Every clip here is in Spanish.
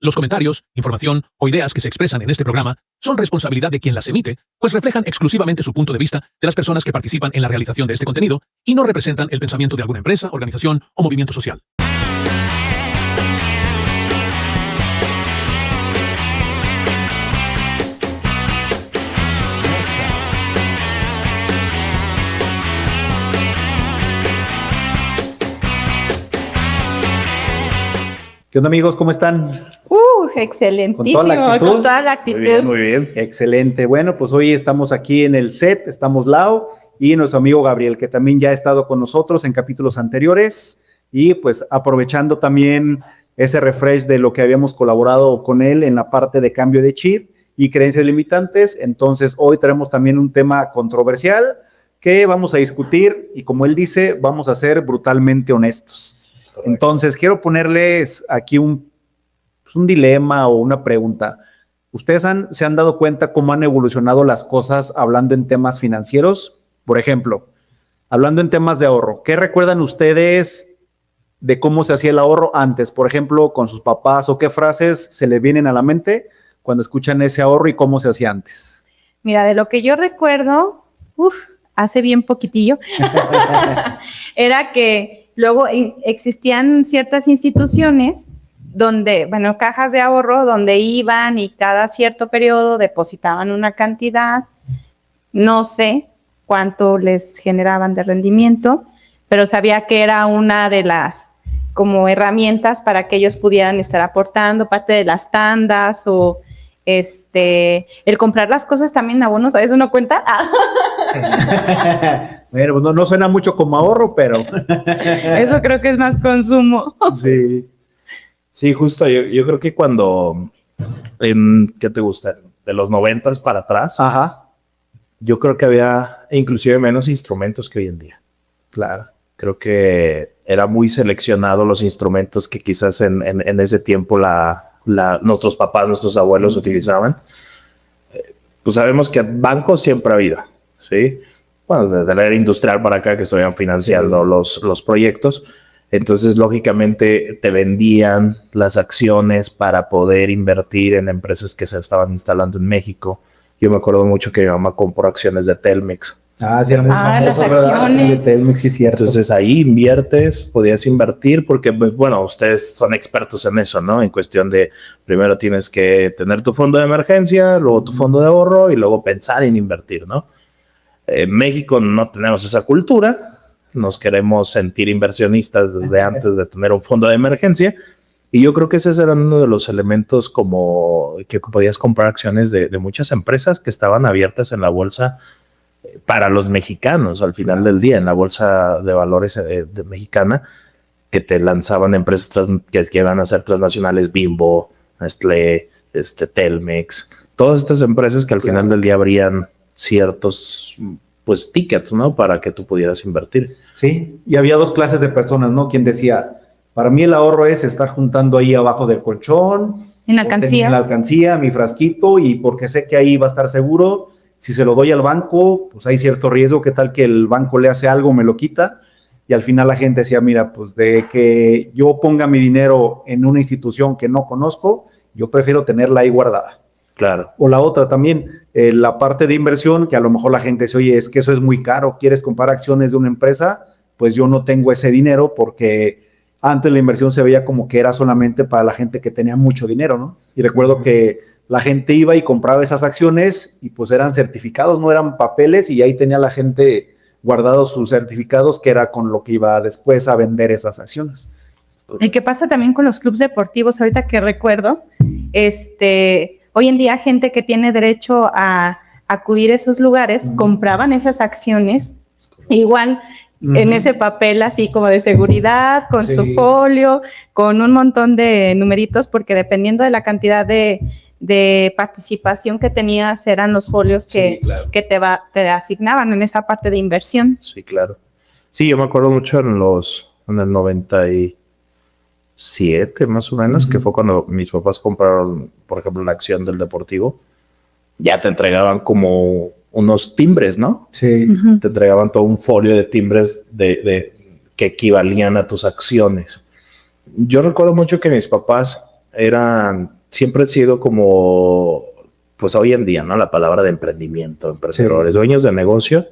Los comentarios, información o ideas que se expresan en este programa son responsabilidad de quien las emite, pues reflejan exclusivamente su punto de vista de las personas que participan en la realización de este contenido y no representan el pensamiento de alguna empresa, organización o movimiento social. ¿Qué onda, amigos? ¿Cómo están? Excelentísimo. Con toda la actitud. Muy bien. Excelente. Bueno, pues hoy estamos aquí en el set, estamos Lau y nuestro amigo Gabriel, que también ya ha estado con nosotros en capítulos anteriores y pues aprovechando también ese refresh de lo que habíamos colaborado con él en la parte de cambio de chip y creencias limitantes. Entonces, hoy tenemos también un tema controversial que vamos a discutir y, como él dice, vamos a ser brutalmente honestos. Entonces, quiero ponerles aquí un dilema o una pregunta. ¿Ustedes se han dado cuenta cómo han evolucionado las cosas hablando en temas financieros? Por ejemplo, hablando en temas de ahorro, ¿qué recuerdan ustedes de cómo se hacía el ahorro antes? Por ejemplo, con sus papás, o qué frases se les vienen a la mente cuando escuchan ese ahorro y cómo se hacía antes. Mira, de lo que yo recuerdo, hace bien poquitillo, era que luego existían ciertas instituciones donde, cajas de ahorro donde iban y cada cierto periodo depositaban una cantidad, no sé cuánto les generaban de rendimiento, pero sabía que era una de las como herramientas para que ellos pudieran estar aportando parte de las tandas o el comprar las cosas también en abonos, ¿eso no cuenta? Bueno, no suena mucho como ahorro, pero eso creo que es más consumo. Sí, justo. Yo creo que cuando, ¿qué te gusta? De los 90s para atrás, ajá, yo creo que había inclusive menos instrumentos que hoy en día. Claro. Creo que era muy seleccionado los instrumentos que quizás en ese tiempo nuestros papás, nuestros abuelos utilizaban. Pues sabemos que bancos siempre ha habido, ¿sí? Bueno, desde la era industrial para acá que estuvieran financiando los proyectos. Entonces, lógicamente, te vendían las acciones para poder invertir en empresas que se estaban instalando en México. Yo me acuerdo mucho que mi mamá compró acciones de Telmex. Sí, eran las acciones de Telmex, sí, cierto. Entonces, ahí podías invertir porque, bueno, ustedes son expertos en eso, ¿no? En cuestión de, primero tienes que tener tu fondo de emergencia, luego tu fondo de ahorro y luego pensar en invertir, ¿no? En México no tenemos esa cultura. Nos queremos sentir inversionistas desde antes de tener un fondo de emergencia. Y yo creo que ese era uno de los elementos como que podías comprar acciones de muchas empresas que estaban abiertas en la bolsa para los mexicanos al final del día, en la bolsa de valores mexicana, que te lanzaban empresas que iban a ser transnacionales, Bimbo, Nestlé, Telmex, todas estas empresas que al final del día abrían ciertos tickets, ¿no? Para que tú pudieras invertir. Sí, y había dos clases de personas, ¿no? Quien decía, para mí el ahorro es estar juntando ahí abajo del colchón, en la alcancía, mi frasquito, y porque sé que ahí va a estar seguro. Si se lo doy al banco, pues hay cierto riesgo, ¿qué tal que el banco le hace algo, me lo quita? Y al final la gente decía, mira, pues de que yo ponga mi dinero en una institución que no conozco, yo prefiero tenerla ahí guardada. Claro. O la otra también, la parte de inversión, que a lo mejor la gente dice, oye, es que eso es muy caro, ¿quieres comprar acciones de una empresa? Pues yo no tengo ese dinero porque antes la inversión se veía como que era solamente para la gente que tenía mucho dinero, ¿no? Y recuerdo que la gente iba y compraba esas acciones y pues eran certificados, no eran papeles, y ahí tenía la gente guardados sus certificados, que era con lo que iba después a vender esas acciones. ¿Y qué pasa también con los clubes deportivos? Ahorita que recuerdo, hoy en día gente que tiene derecho a acudir a esos lugares, compraban esas acciones, igual en ese papel así como de seguridad, con su folio, con un montón de numeritos, porque dependiendo de la cantidad de participación que tenías, eran los folios que te asignaban en esa parte de inversión. Sí, claro. Sí, yo me acuerdo mucho en el 97 más o menos, que fue cuando mis papás compraron, por ejemplo, una acción del Deportivo. Ya te entregaban como unos timbres, ¿no? Sí. Te entregaban todo un folio de timbres que equivalían a tus acciones. Yo recuerdo mucho que mis papás siempre ha sido como, pues hoy en día, ¿no? La palabra de emprendimiento, emprendedores, dueños de negocio.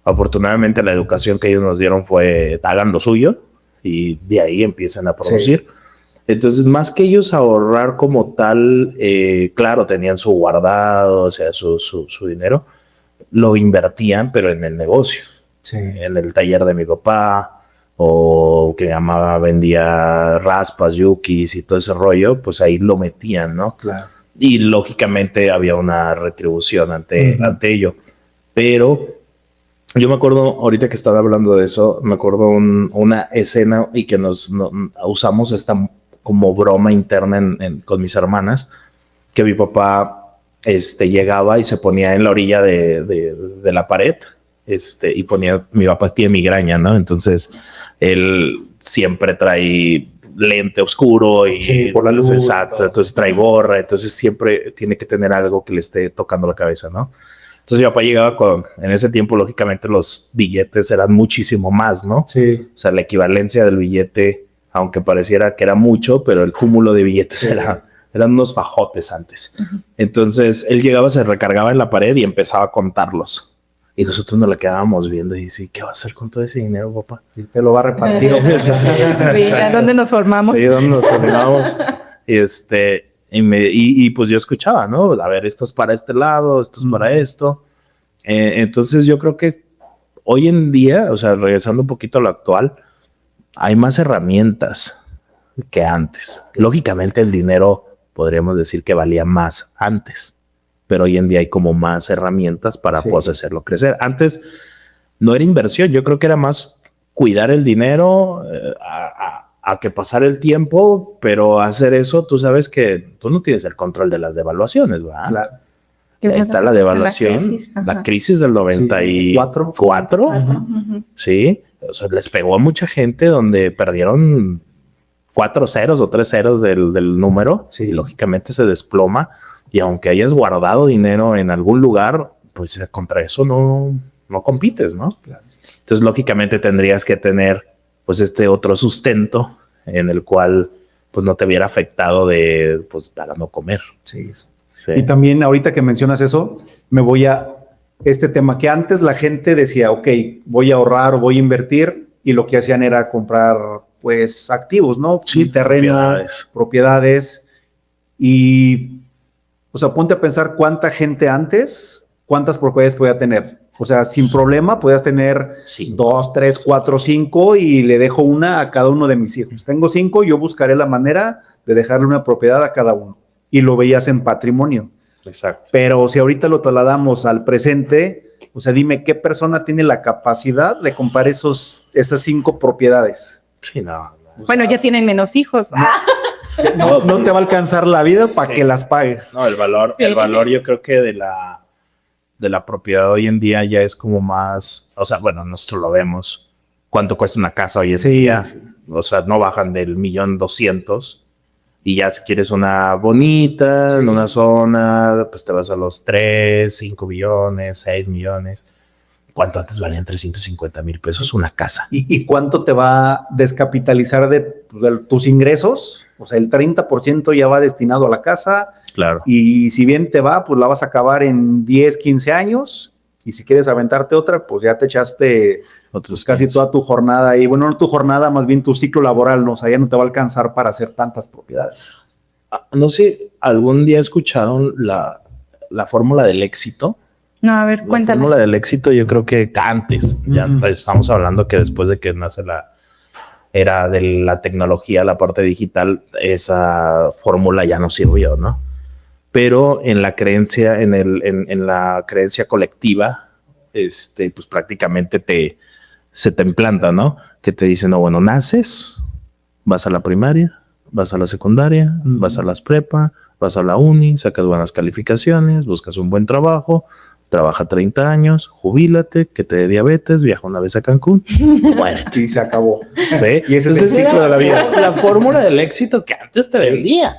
Afortunadamente la educación que ellos nos dieron fue hagan lo suyo y de ahí empiezan a producir. Entonces, más que ellos ahorrar como tal, claro, tenían su guardado, o sea, su dinero, lo invertían, pero en el negocio, en el taller de mi papá, o que vendía raspas, yukis y todo ese rollo, pues ahí lo metían, ¿no? Claro. Y lógicamente había una retribución ante ello. Pero yo me acuerdo, ahorita que estaba hablando de eso, me acuerdo una escena y que usamos esta como broma interna con mis hermanas, que mi papá llegaba y se ponía en la orilla de la pared, y mi papá tiene migraña, ¿no? Entonces él siempre trae lente oscuro y por la luz, exacto, todo. entonces trae gorra, entonces siempre tiene que tener algo que le esté tocando la cabeza, ¿no? Entonces mi papá llegaba en ese tiempo, lógicamente los billetes eran muchísimo más, ¿no? Sí. O sea, la equivalencia del billete, aunque pareciera que era mucho, pero el cúmulo de billetes eran unos fajotes antes. Entonces él llegaba, se recargaba en la pared y empezaba a contarlos. Y nosotros nos la quedábamos viendo y decía, ¿qué va a hacer con todo ese dinero, papá? Y te lo va a repartir. Sí, ¿a dónde nos formamos? Sí, ¿dónde nos formamos? Y pues yo escuchaba, ¿no? A ver, esto es para este lado, esto es para esto. Entonces yo creo que hoy en día, o sea, regresando un poquito a lo actual, hay más herramientas que antes. Lógicamente el dinero podríamos decir que valía más antes, pero hoy en día hay como más herramientas para pues hacerlo crecer. Antes no era inversión, yo creo que era más cuidar el dinero, a que pasar el tiempo, pero hacer eso, tú sabes que tú no tienes el control de las devaluaciones, ¿verdad? Claro. Ahí está la devaluación, la crisis del 94, sí, o sea, les pegó a mucha gente donde perdieron 4 ceros o 3 ceros del número, y lógicamente se desploma, y aunque hayas guardado dinero en algún lugar, pues contra eso no compites, ¿no? Claro. Entonces, lógicamente tendrías que tener pues otro sustento en el cual pues no te viera afectado pues para no comer. Sí. Y también ahorita que mencionas eso, me voy a este tema que antes la gente decía, ok, voy a ahorrar o voy a invertir, y lo que hacían era comprar pues activos, ¿no? Sí, terreno, propiedades. Y, o sea, ponte a pensar cuánta gente antes, cuántas propiedades podía tener. O sea, sin problema podías tener 2, 3, 4, 5 y le dejo una a cada uno de mis hijos. Tengo 5, yo buscaré la manera de dejarle una propiedad a cada uno. Y lo veías en patrimonio. Exacto. Pero si ahorita lo trasladamos al presente, o sea, dime, ¿qué persona tiene la capacidad de comprar esas 5 propiedades? Sí, no. Bueno, ya tienen menos hijos. No te va a alcanzar la vida para que las pagues. No, el valor yo creo que de la propiedad hoy en día ya es como más, o sea, bueno, nosotros lo vemos, cuánto cuesta una casa hoy en día, o sea, no bajan del 1,200,000, y ya si quieres una bonita, en una zona, pues te vas a los 3, 5 millones, 6 millones. ¿Cuánto antes valían 350,000 pesos una casa? ¿Y cuánto te va a descapitalizar de tus ingresos? O sea, el 30% ya va destinado a la casa. Claro. Y si bien te va, pues la vas a acabar en 10, 15 años. Y si quieres aventarte otra, pues ya te echaste otros casi toda tu jornada. Y bueno, no tu jornada, más bien tu ciclo laboral, ¿no? O sea, ya no te va a alcanzar para hacer tantas propiedades. No sé, ¿algún día escucharon la fórmula del éxito? No, a ver, cuéntame. La fórmula del éxito, yo creo que antes, ya estamos hablando que después de que nace la era de la tecnología, la parte digital, esa fórmula ya no sirvió, ¿no? Pero en la creencia, en la creencia colectiva, pues prácticamente se te implanta, ¿no? Que te dicen, no, bueno, naces, vas a la primaria, vas a la secundaria, vas a las prepa, vas a la uni, sacas buenas calificaciones, buscas un buen trabajo, trabaja 30 años, jubílate, que te dé diabetes, viaja una vez a Cancún, muérete. Y se acabó. ¿Sí? Y ese es el ciclo de la vida. La fórmula del éxito que antes te vendía.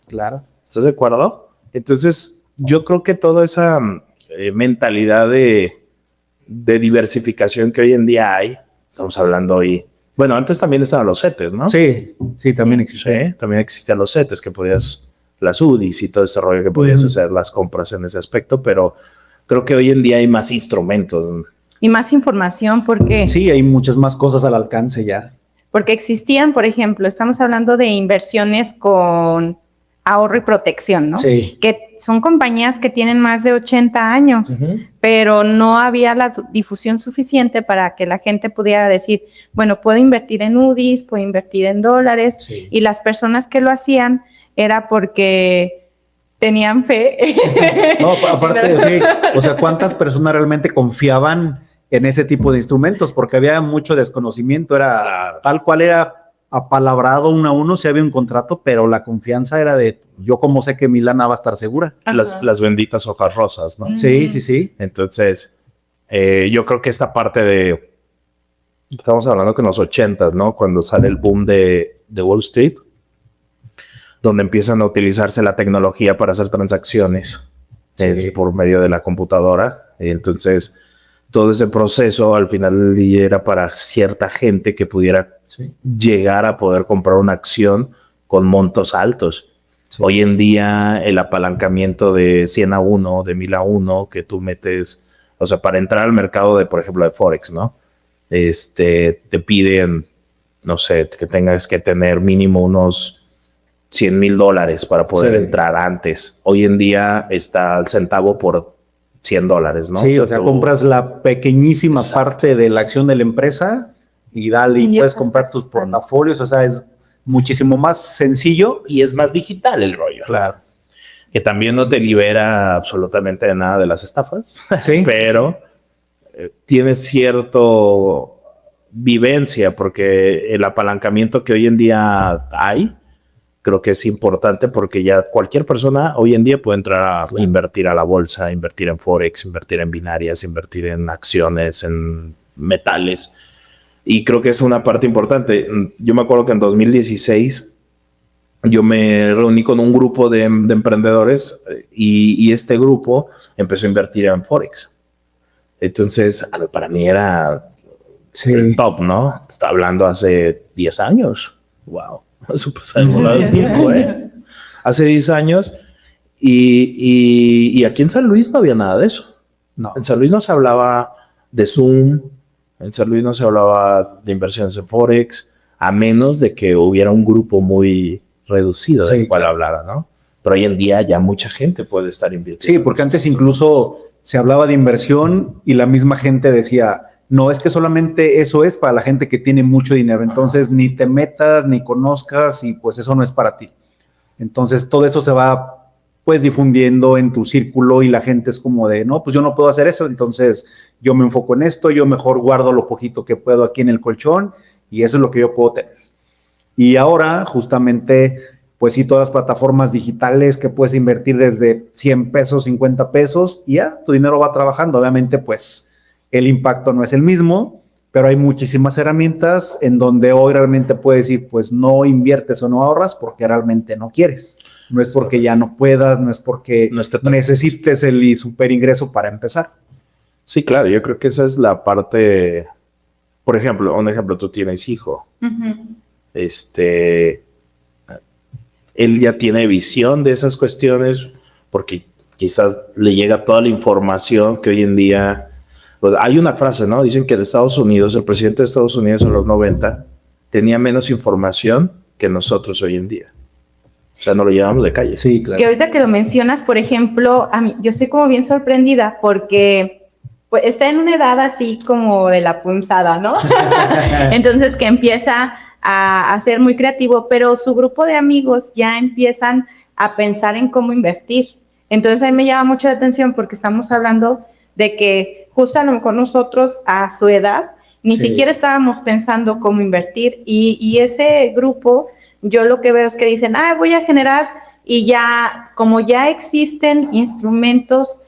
Claro. ¿Estás de acuerdo? Entonces, yo creo que toda esa mentalidad de diversificación que hoy en día hay, estamos hablando hoy Bueno, antes también estaban los CETES, ¿no? Sí, sí, también existe. Sí, también existían los CETES que podías, las UDIs y todo ese rollo que podías hacer las compras en ese aspecto, pero creo que hoy en día hay más instrumentos. Y más información porque, Sí, hay muchas más cosas al alcance ya. porque existían, por ejemplo, estamos hablando de inversiones con ahorro y protección, ¿no? Sí. Que son compañías que tienen más de 80 años, pero no había la difusión suficiente para que la gente pudiera decir, bueno, puedo invertir en UDIs, puedo invertir en dólares, Sí. y las personas que lo hacían era porque tenían fe. No, aparte, sí, o sea, ¿cuántas personas realmente confiaban en ese tipo de instrumentos? Porque había mucho desconocimiento, era tal cual era apalabrado uno a uno, si había un contrato, pero la confianza era de, yo como sé que mi lana va a estar segura. Las benditas hojas rosas, ¿no? Sí, sí, sí. Entonces, yo creo que esta parte de, estamos hablando que en los 80s, ¿no? Cuando sale el boom de Wall Street, donde empiezan a utilizarse la tecnología para hacer transacciones por medio de la computadora. Y entonces, todo ese proceso al final del día era para cierta gente que pudiera llegar a poder comprar una acción con montos altos. Sí. Hoy en día el apalancamiento de 100 a 1, de 1000 a 1 que tú metes, o sea, para entrar al mercado de, por ejemplo, de Forex, ¿no? Te piden, no sé, que tengas que tener mínimo unos $100,000 para poder entrar antes. Hoy en día está al centavo por $100, ¿no? Sí, o sea, compras la pequeñísima parte de la acción de la empresa y dale, y puedes comprar tus portafolios, o sea, es muchísimo más sencillo. Y es más digital el rollo. Claro. Que también no te libera absolutamente de nada de las estafas, sí, pero tienes cierto vivencia, porque el apalancamiento que hoy en día hay, creo que es importante porque ya cualquier persona hoy en día puede entrar a invertir a la bolsa, invertir en Forex, invertir en binarias, invertir en acciones, en metales. Y creo que es una parte importante. Yo me acuerdo que en 2016 yo me reuní con un grupo de emprendedores y este grupo empezó a invertir en Forex. Entonces, para mí era el top, ¿no? Está hablando hace 10 años. Wow. Eso pasa de volado el tiempo, ¿eh? Hace 10 años y aquí en San Luis no había nada de eso. No. En San Luis no se hablaba de Zoom, en San Luis no se hablaba de inversiones en Forex, a menos de que hubiera un grupo muy reducido del cual hablara, ¿no? Pero hoy en día ya mucha gente puede estar invirtiendo. Sí, porque antes incluso se hablaba de inversión y la misma gente decía, no, es que solamente eso es para la gente que tiene mucho dinero, entonces ni te metas, ni conozcas y pues eso no es para ti. Entonces todo eso se va pues difundiendo en tu círculo y la gente es como de, no, pues yo no puedo hacer eso, entonces yo me enfoco en esto, yo mejor guardo lo poquito que puedo aquí en el colchón y eso es lo que yo puedo tener. Y ahora justamente pues sí, todas las plataformas digitales que puedes invertir desde 100 pesos, 50 pesos y ya tu dinero va trabajando, obviamente pues el impacto no es el mismo, pero hay muchísimas herramientas en donde hoy realmente puedes decir, pues no inviertes o no ahorras porque realmente no quieres. No es porque ya no puedas, no es porque necesites el super ingreso para empezar. Sí, claro, yo creo que esa es la parte, por ejemplo, un ejemplo, tú tienes hijo. Él ya tiene visión de esas cuestiones porque quizás le llega toda la información que hoy en día... Pues hay una frase, ¿no? Dicen que en Estados Unidos, el presidente de Estados Unidos en los 90 tenía menos información que nosotros hoy en día. O sea, nos lo llevamos de calle. Sí, claro. Y ahorita que lo mencionas, por ejemplo, a mí, yo estoy como bien sorprendida porque pues, está en una edad así como de la punzada, ¿no? Entonces que empieza a ser muy creativo, pero su grupo de amigos ya empiezan a pensar en cómo invertir. Entonces a mí me llama mucho la atención porque estamos hablando de que justo a lo mejor nosotros a su edad ni siquiera estábamos pensando cómo invertir y ese grupo, yo lo que veo es que dicen, voy a generar y ya, como ya existen instrumentos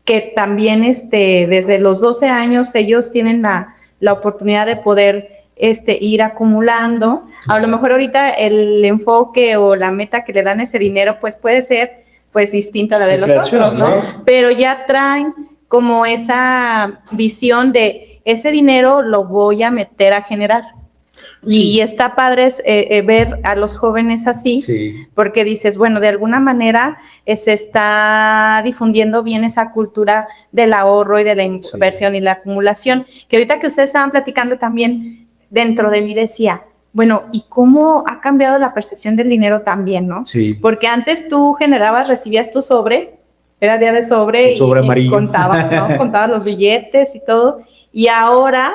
que también desde los 12 años ellos tienen la oportunidad de poder ir acumulando. A lo mejor ahorita el enfoque o la meta que le dan ese dinero pues puede ser pues distinta a la de los otros, ¿no? Pero ya traen como esa visión de ese dinero lo voy a meter a generar. Y está padre ver a los jóvenes así, Sí. porque dices, bueno, de alguna manera se está difundiendo bien esa cultura del ahorro y de la inversión y la acumulación, que ahorita que ustedes estaban platicando también, dentro de mí decía, bueno, ¿y cómo ha cambiado la percepción del dinero también, no? Sí. Porque antes tú recibías tu sobre, era día de sobre, Tu sobre y amarillo. contabas, ¿no? Contabas los billetes y todo, y ahora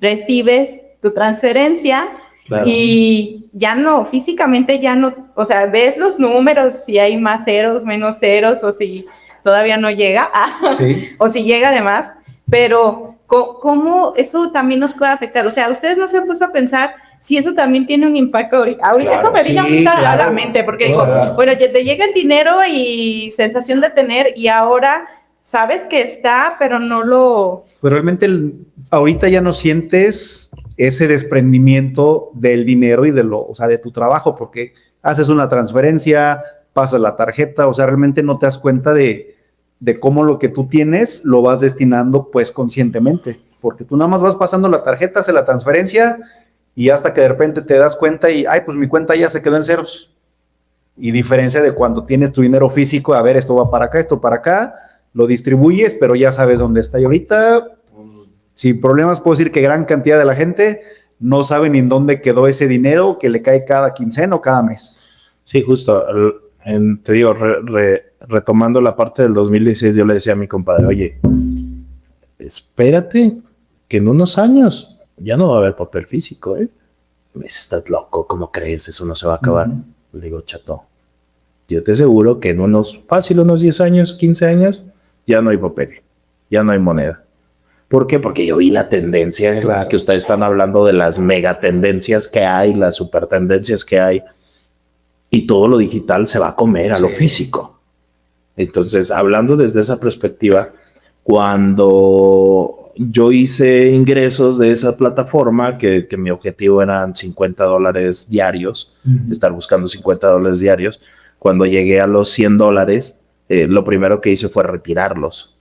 recibes tu transferencia Claro. y ya no, físicamente ya no, o sea, ves los números, si hay más ceros, menos ceros, o si todavía no llega, Sí. o si llega además, pero ¿cómo eso también nos puede afectar? O sea, ustedes no se han puesto a pensar si eso también tiene un impacto ahorita. Claro, Eso me vino sí, ahorita a claro. la mente, porque Claro. dijo, bueno, ya te llega el dinero y sensación de tener, y ahora sabes que está, pero no lo... Pues realmente ahorita ya no sientes ese desprendimiento del dinero y o sea, de tu trabajo, porque haces una transferencia, pasas la tarjeta, o sea, realmente no te das cuenta de cómo lo que tú tienes lo vas destinando pues conscientemente, porque tú nada más vas pasando la tarjeta, haces la transferencia y hasta que de repente te das cuenta y, ay, pues mi cuenta ya se quedó en ceros. Y diferencia de cuando tienes tu dinero físico, a ver, esto va para acá, esto para acá, lo distribuyes, pero ya sabes dónde está. Y ahorita, pues, sin problemas, puedo decir que gran cantidad de la gente no sabe ni en dónde quedó ese dinero que le cae cada quincena o cada mes. Sí, justo. Te digo, retomando la parte del 2016, yo le decía a mi compadre, oye, espérate que en unos años ya no va a haber papel físico, ¿eh? Me dice, estás loco, ¿cómo crees? Eso no se va a acabar. Le digo, chato, yo te aseguro que en unos 10 años, 15 años, ya no hay papel, ya no hay moneda. ¿Por qué? Porque yo vi la tendencia, Claro. que ustedes están hablando de las megatendencias que hay, las supertendencias que hay, y todo lo digital se va a comer a lo físico. Entonces, hablando desde esa perspectiva, cuando yo hice ingresos de esa plataforma, que mi objetivo eran $50 diarios, estar buscando $50 diarios, cuando llegué a los $100, lo primero que hice fue retirarlos.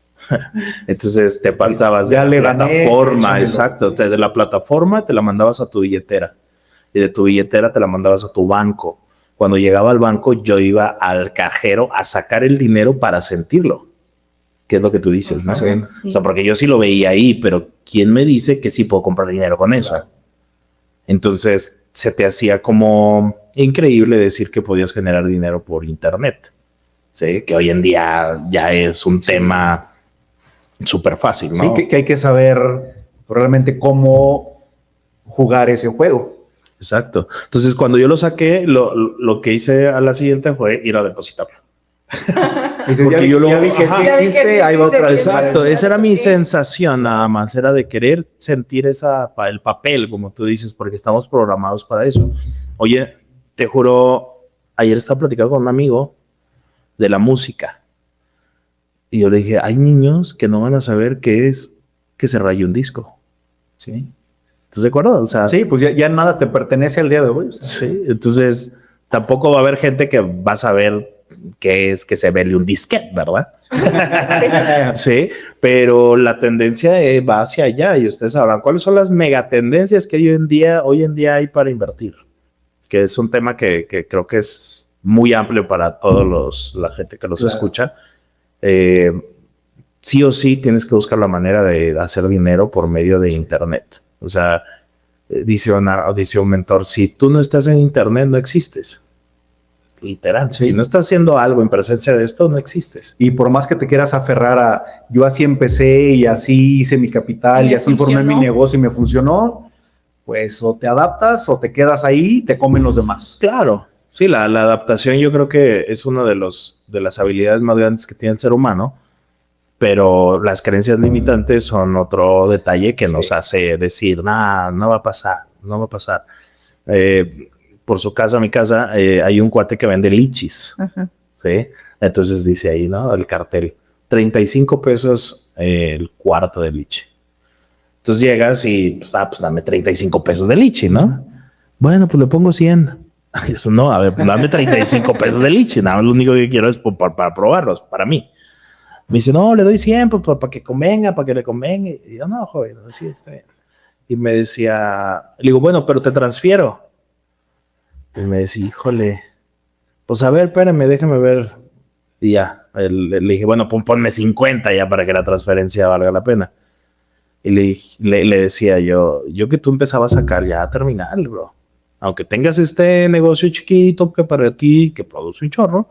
Entonces te pasabas de Ya la le gané, plataforma, échamelo. exacto, de la plataforma te la mandabas a tu billetera y de tu billetera te la mandabas a tu banco. Cuando llegaba al banco yo iba al cajero a sacar el dinero para sentirlo, que es lo que tú dices, ¿no? Sí. O sea, porque yo sí lo veía ahí, pero ¿quién me dice que sí puedo comprar dinero con eso? Claro. Entonces se te hacía como increíble decir que podías generar dinero por internet, ¿sí? Que hoy en día ya es un tema súper fácil, ¿no? Sí, que hay que saber realmente cómo jugar ese juego. Exacto. Entonces, cuando yo lo saqué, lo que hice a la siguiente fue ir a depositarlo. Y dices, Porque ya, yo lo- ya vi que Ajá. sí Ya vi que existe, sí ahí va existe, otra vez. sí. Exacto, esa era mi sensación nada más, era de querer sentir el papel, como tú dices, porque estamos programados para eso. Oye, te juro, ayer estaba platicando con un amigo de la música y yo le dije, hay niños que no van a saber qué es que se raye un disco. ¿Sí? ¿Estás de acuerdo? O sea, Sí, pues ya nada te pertenece al día de hoy. O sea. sí, entonces tampoco va a haber gente que va a saber qué es que se vele un disquete, ¿verdad? Sí, pero la tendencia va hacia allá y ustedes sabrán cuáles son las megatendencias que hoy en día hay para invertir, que es un tema que creo que es muy amplio para todos la gente que los Claro. escucha. Sí o sí tienes que buscar la manera de hacer dinero por medio de internet. O sea, dice un mentor, si tú no estás en internet, no existes. Literal. Sí. Si no estás haciendo algo en presencia de esto, no existes. Y por más que te quieras aferrar a, yo así empecé y así hice mi capital Y y me así formé funcionó. mi negocio y me funcionó, pues o te adaptas o te quedas ahí y te comen los demás. Claro. Sí, la adaptación yo creo que es una de las habilidades más grandes que tiene el ser humano, pero las creencias limitantes son otro detalle que nos hace decir, nah, no va a pasar, no va a pasar. Por su casa, mi casa, hay un cuate que vende lichis, ¿sí? Entonces dice ahí, ¿no? El cartel, 35 pesos el cuarto de lichi. Entonces llegas y, pues dame 35 pesos de lichi, ¿no? Bueno, pues le pongo 100. Eso no, a ver, pues dame 35 pesos de lichi, nada más lo único que quiero es para probarlos, para mí. Me dice, no, le doy 100 pues, para que convenga, para que le convenga. Y yo, no, joven, así está bien. y me decía, le digo, bueno, pero te transfiero. Y me decía, híjole, pues a ver, espérame, déjame ver. Y ya, le dije, bueno, ponme 50 ya para que la transferencia valga la pena. Y le decía yo que tú empezabas a sacar ya a terminal, bro. Aunque tengas este negocio chiquito que para ti, que produce un chorro,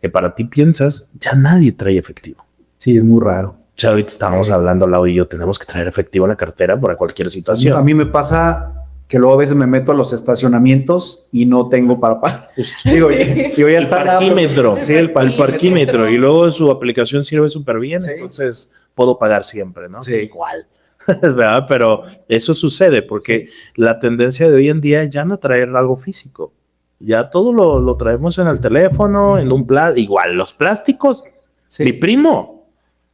que para ti piensas, ya nadie trae efectivo. Sí, es muy raro. O sea, ahorita estábamos hablando, Lau y yo, tenemos que traer efectivo en la cartera para cualquier situación. A mí me pasa que luego a veces me meto a los estacionamientos y no tengo para pagar. Digo, ya El está parquímetro. Sí, el parquímetro. Y luego su aplicación sirve súper bien, Sí. entonces puedo pagar siempre, ¿no? Sí. Igual. ¿Verdad? Pero eso sucede porque la tendencia de hoy en día es ya no traer algo físico. Ya todo lo traemos en el teléfono, en un plástico. Igual, los plásticos. Sí. Mi primo,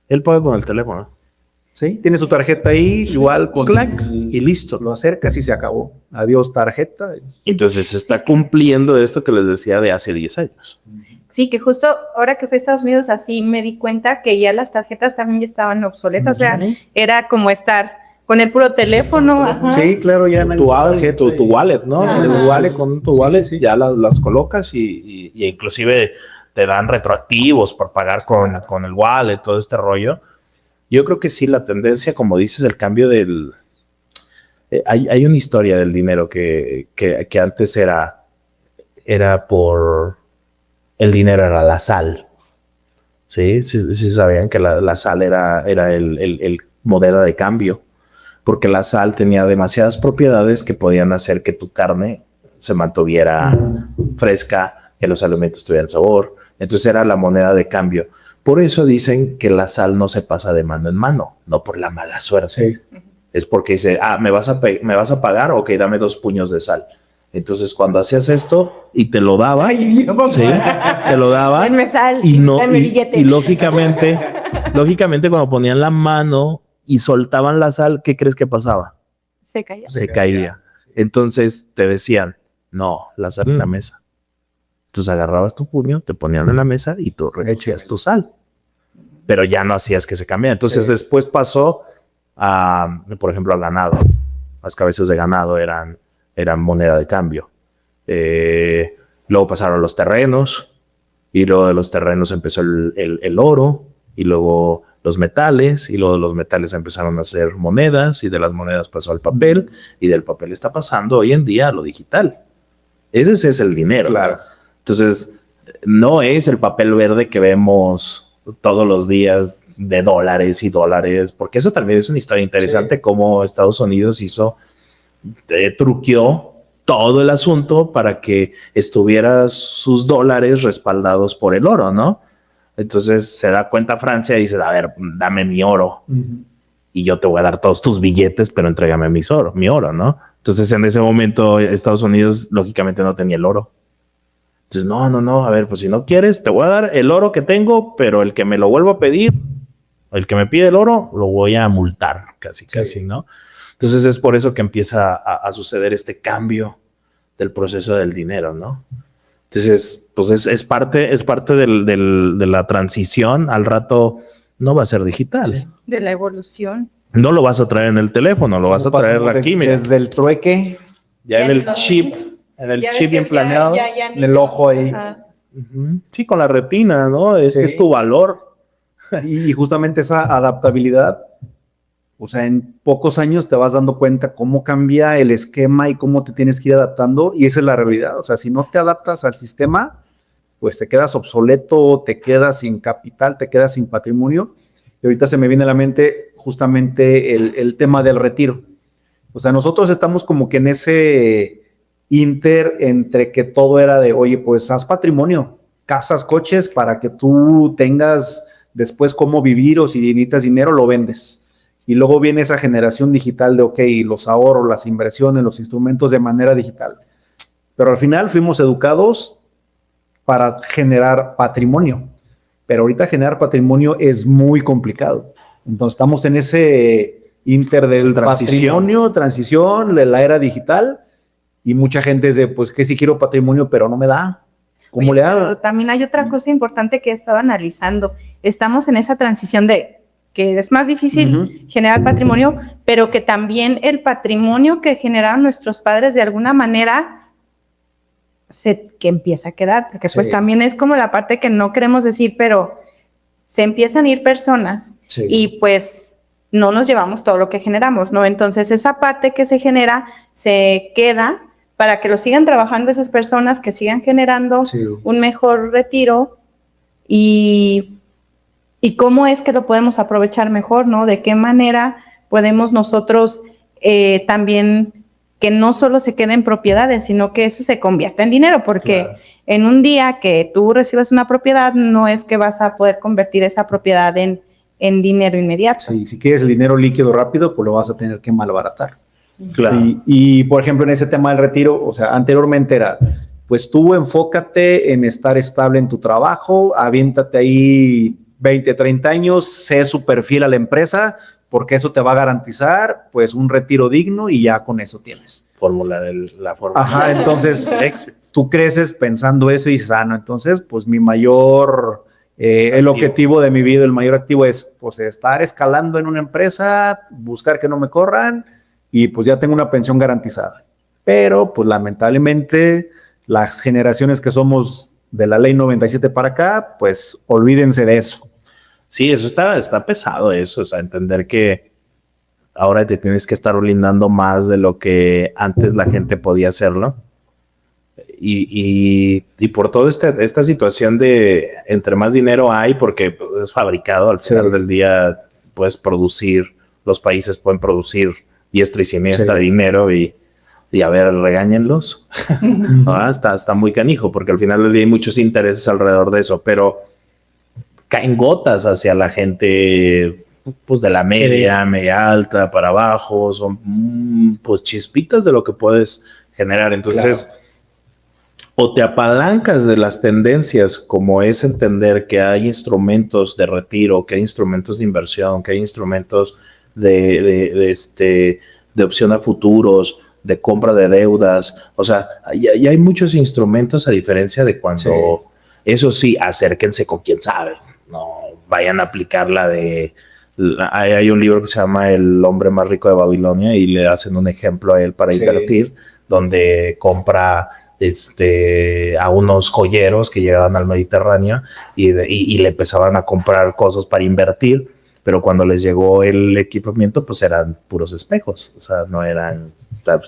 él paga con el teléfono. Sí, tiene su tarjeta ahí, igual con Clac, y listo. lo acercas y se acabó. Adiós, tarjeta. Entonces se está cumpliendo esto que les decía de hace 10 años. Sí, que justo ahora que fui a Estados Unidos así me di cuenta que ya las tarjetas también ya estaban obsoletas. O sea, era como estar con el puro teléfono. Ajá. Sí, claro, ya nadie Tu usa wallet, tarjeta. tu wallet, ¿no? Ajá. El wallet, con tu Sí, wallet sí, sí. ya las colocas y inclusive te dan retroactivos por pagar con el wallet, todo este rollo. Yo creo que sí, la tendencia, como dices, el cambio del... hay una historia del dinero que antes era por... El dinero era la sal. Sí sabían que la sal era el moneda de cambio, porque la sal tenía demasiadas propiedades que podían hacer que tu carne se mantuviera fresca, que los alimentos tuvieran sabor. Entonces era la moneda de cambio. Por eso dicen que la sal no se pasa de mano en mano, no por la mala suerte. Sí. Es porque dice, ¿me vas a pagar? Ok, dame 2 puños de sal. Entonces cuando hacías esto y te lo daba, sí, te lo daban. Denme sal, Y no, denme billete. y lógicamente cuando ponían la mano y soltaban la sal, ¿qué crees que pasaba? Se cayó. Se caía. Entonces te decían, no, la sal en la mesa. Entonces agarrabas tu puño, te ponían en la mesa y tú recogías tu sal. Pero ya no hacías que se cambiara. Entonces después pasó a, por ejemplo, al ganado. Las cabezas de ganado eran moneda de cambio. Luego pasaron los terrenos y luego de los terrenos empezó el oro y luego los metales y luego de los metales empezaron a hacer monedas y de las monedas pasó al papel y del papel está pasando hoy en día a lo digital. Ese es el dinero. Claro. Entonces, no es el papel verde que vemos todos los días de dólares y dólares, porque eso también es una historia interesante, cómo Estados Unidos truqueó todo el asunto para que estuviera sus dólares respaldados por el oro, ¿no? Entonces se da cuenta Francia y dice, a ver, dame mi oro y yo te voy a dar todos tus billetes, pero entrégame mi oro, ¿no? Entonces en ese momento Estados Unidos lógicamente no tenía el oro. Entonces, no, a ver, pues si no quieres, te voy a dar el oro que tengo, pero el que me lo vuelva a pedir, el que me pide el oro, lo voy a multar, casi, ¿no? Entonces es por eso que empieza a suceder este cambio del proceso del dinero, ¿no? Entonces, pues es parte de la transición. Al rato no va a ser digital. De la evolución. No lo vas a traer en el teléfono, lo vas a traer aquí, mira. Desde el trueque, Ya en el los chip. chips. En el Ya chip ves bien que planeado. ya en el ojo ahí. Ajá. Ujú. Sí, con la retina, ¿no? Sí. Es tu valor. Y justamente esa adaptabilidad, o sea, en pocos años te vas dando cuenta cómo cambia el esquema y cómo te tienes que ir adaptando, y esa es la realidad. O sea, si no te adaptas al sistema, pues te quedas obsoleto, te quedas sin capital, te quedas sin patrimonio. Y ahorita se me viene a la mente justamente el tema del retiro. O sea, nosotros estamos como que en ese inter entre que todo era de, oye, pues haz patrimonio, casas, coches, para que tú tengas después cómo vivir, o si necesitas dinero, lo vendes. Y luego viene esa generación digital de, ok, los ahorros, las inversiones, los instrumentos de manera digital. Pero al final fuimos educados para generar patrimonio. Pero ahorita generar patrimonio es muy complicado. Entonces estamos en ese inter del patrimonio, transición, la era digital, y mucha gente es de, pues que sí quiero patrimonio, pero no me da. ¿Cómo Oye, le hago? pero también hay otra cosa importante que he estado analizando. Estamos en esa transición de que es más difícil generar patrimonio, pero que también el patrimonio que generaron nuestros padres de alguna manera que empieza a quedar, porque pues también es como la parte que no queremos decir, pero se empiezan a ir personas y pues no nos llevamos todo lo que generamos, ¿no? Entonces esa parte que se genera se queda para que lo sigan trabajando esas personas, que sigan generando un mejor retiro y cómo es que lo podemos aprovechar mejor, ¿no? De qué manera podemos nosotros también que no solo se quede en propiedades, sino que eso se convierta en dinero, porque en un día que tú recibas una propiedad, no es que vas a poder convertir esa propiedad en dinero inmediato. Sí, si quieres el dinero líquido rápido, pues lo vas a tener que malbaratar. Claro. Y, por ejemplo, en ese tema del retiro, o sea, anteriormente era, pues tú enfócate en estar estable en tu trabajo, aviéntate ahí 20, 30 años, sé súper fiel a la empresa, porque eso te va a garantizar, pues, un retiro digno y ya con eso tienes. La fórmula. Ajá, entonces, tú creces pensando eso y dices, no, entonces, pues, mi mayor... el objetivo de mi vida, el mayor activo es pues estar escalando en una empresa, buscar que no me corran y pues ya tengo una pensión garantizada. Pero pues lamentablemente las generaciones que somos de la ley 97 para acá, pues olvídense de eso. Sí, eso está pesado eso, o sea, entender que ahora te tienes que estar blindando más de lo que antes la gente podía hacerlo. Y por toda esta situación de entre más dinero hay, porque es fabricado, al final del día puedes producir, los países pueden producir diestra y siniestra dinero y a ver, regáñenlos. Está muy canijo, porque al final del día hay muchos intereses alrededor de eso, pero caen gotas hacia la gente pues de la media alta para abajo, son pues chispitas de lo que puedes generar. Entonces o te apalancas de las tendencias, como es entender que hay instrumentos de retiro, que hay instrumentos de inversión, que hay instrumentos de opción a futuros, de compra de deudas. O sea, ya hay muchos instrumentos a diferencia de cuando, eso sí, acérquense con quien sabe. No vayan a aplicar hay un libro que se llama El hombre más rico de Babilonia y le hacen un ejemplo a él para invertir, donde compra a unos joyeros que llegaban al Mediterráneo y le empezaban a comprar cosas para invertir, pero cuando les llegó el equipamiento pues eran puros espejos, o sea, no eran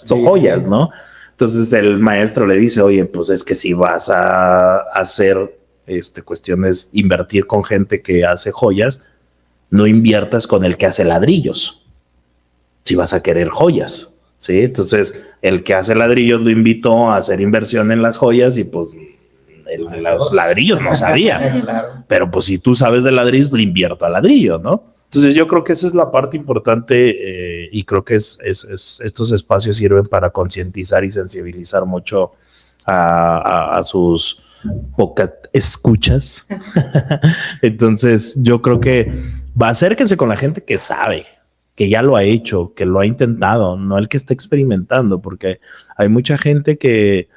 son joyas, ¿no? Entonces el maestro le dice, oye, pues es que si vas a hacer cuestiones, invertir con gente que hace joyas, no inviertas con el que hace ladrillos, si vas a querer joyas. Sí, entonces el que hace ladrillos lo invitó a hacer inversión en las joyas y pues los ladrillos no sabía. Pero pues si tú sabes de ladrillos, le invierto a ladrillo, ¿no? Entonces yo creo que esa es la parte importante y creo que estos espacios sirven para concientizar y sensibilizar mucho a sus pocas escuchas. Entonces yo creo que acérquense con la gente que sabe, que ya lo ha hecho, que lo ha intentado, no el que está experimentando, porque hay mucha gente que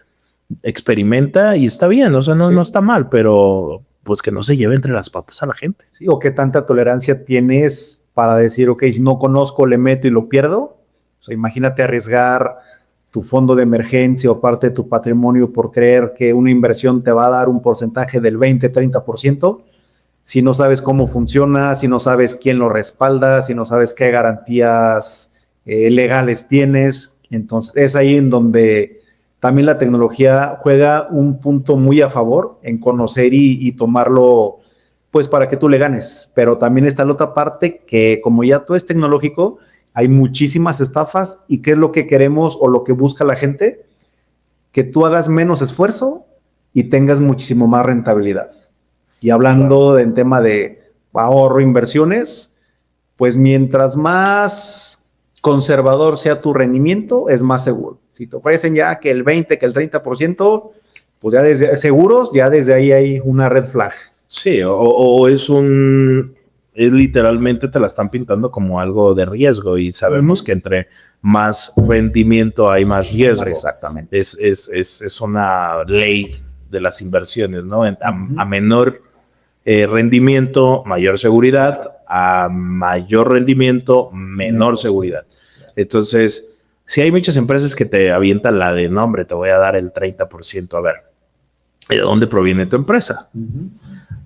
experimenta y está bien, o sea, no está mal, pero pues que no se lleve entre las patas a la gente. Sí, o qué tanta tolerancia tienes para decir, ok, si no conozco, le meto y lo pierdo. O sea, imagínate arriesgar tu fondo de emergencia o parte de tu patrimonio por creer que una inversión te va a dar un porcentaje del 20-30%. Si no sabes cómo funciona, si no sabes quién lo respalda, si no sabes qué garantías legales tienes. Entonces es ahí en donde también la tecnología juega un punto muy a favor en conocer y tomarlo pues para que tú le ganes. Pero también está la otra parte que como ya todo es tecnológico, hay muchísimas estafas y qué es lo que queremos o lo que busca la gente, que tú hagas menos esfuerzo y tengas muchísimo más rentabilidad. Y hablando en tema de ahorro, inversiones, pues mientras más conservador sea tu rendimiento, es más seguro. Si te ofrecen ya que el 20, que el 30%, pues ya desde ahí hay una red flag. Sí, o es literalmente te la están pintando como algo de riesgo y sabemos que entre más rendimiento hay más riesgo. Exactamente. Es una ley de las inversiones, ¿no? A menor rendimiento, mayor seguridad, a mayor rendimiento, menor seguridad. Entonces, si hay muchas empresas que te avientan la de nombre, te voy a dar el 30%, a ver, ¿de dónde proviene tu empresa?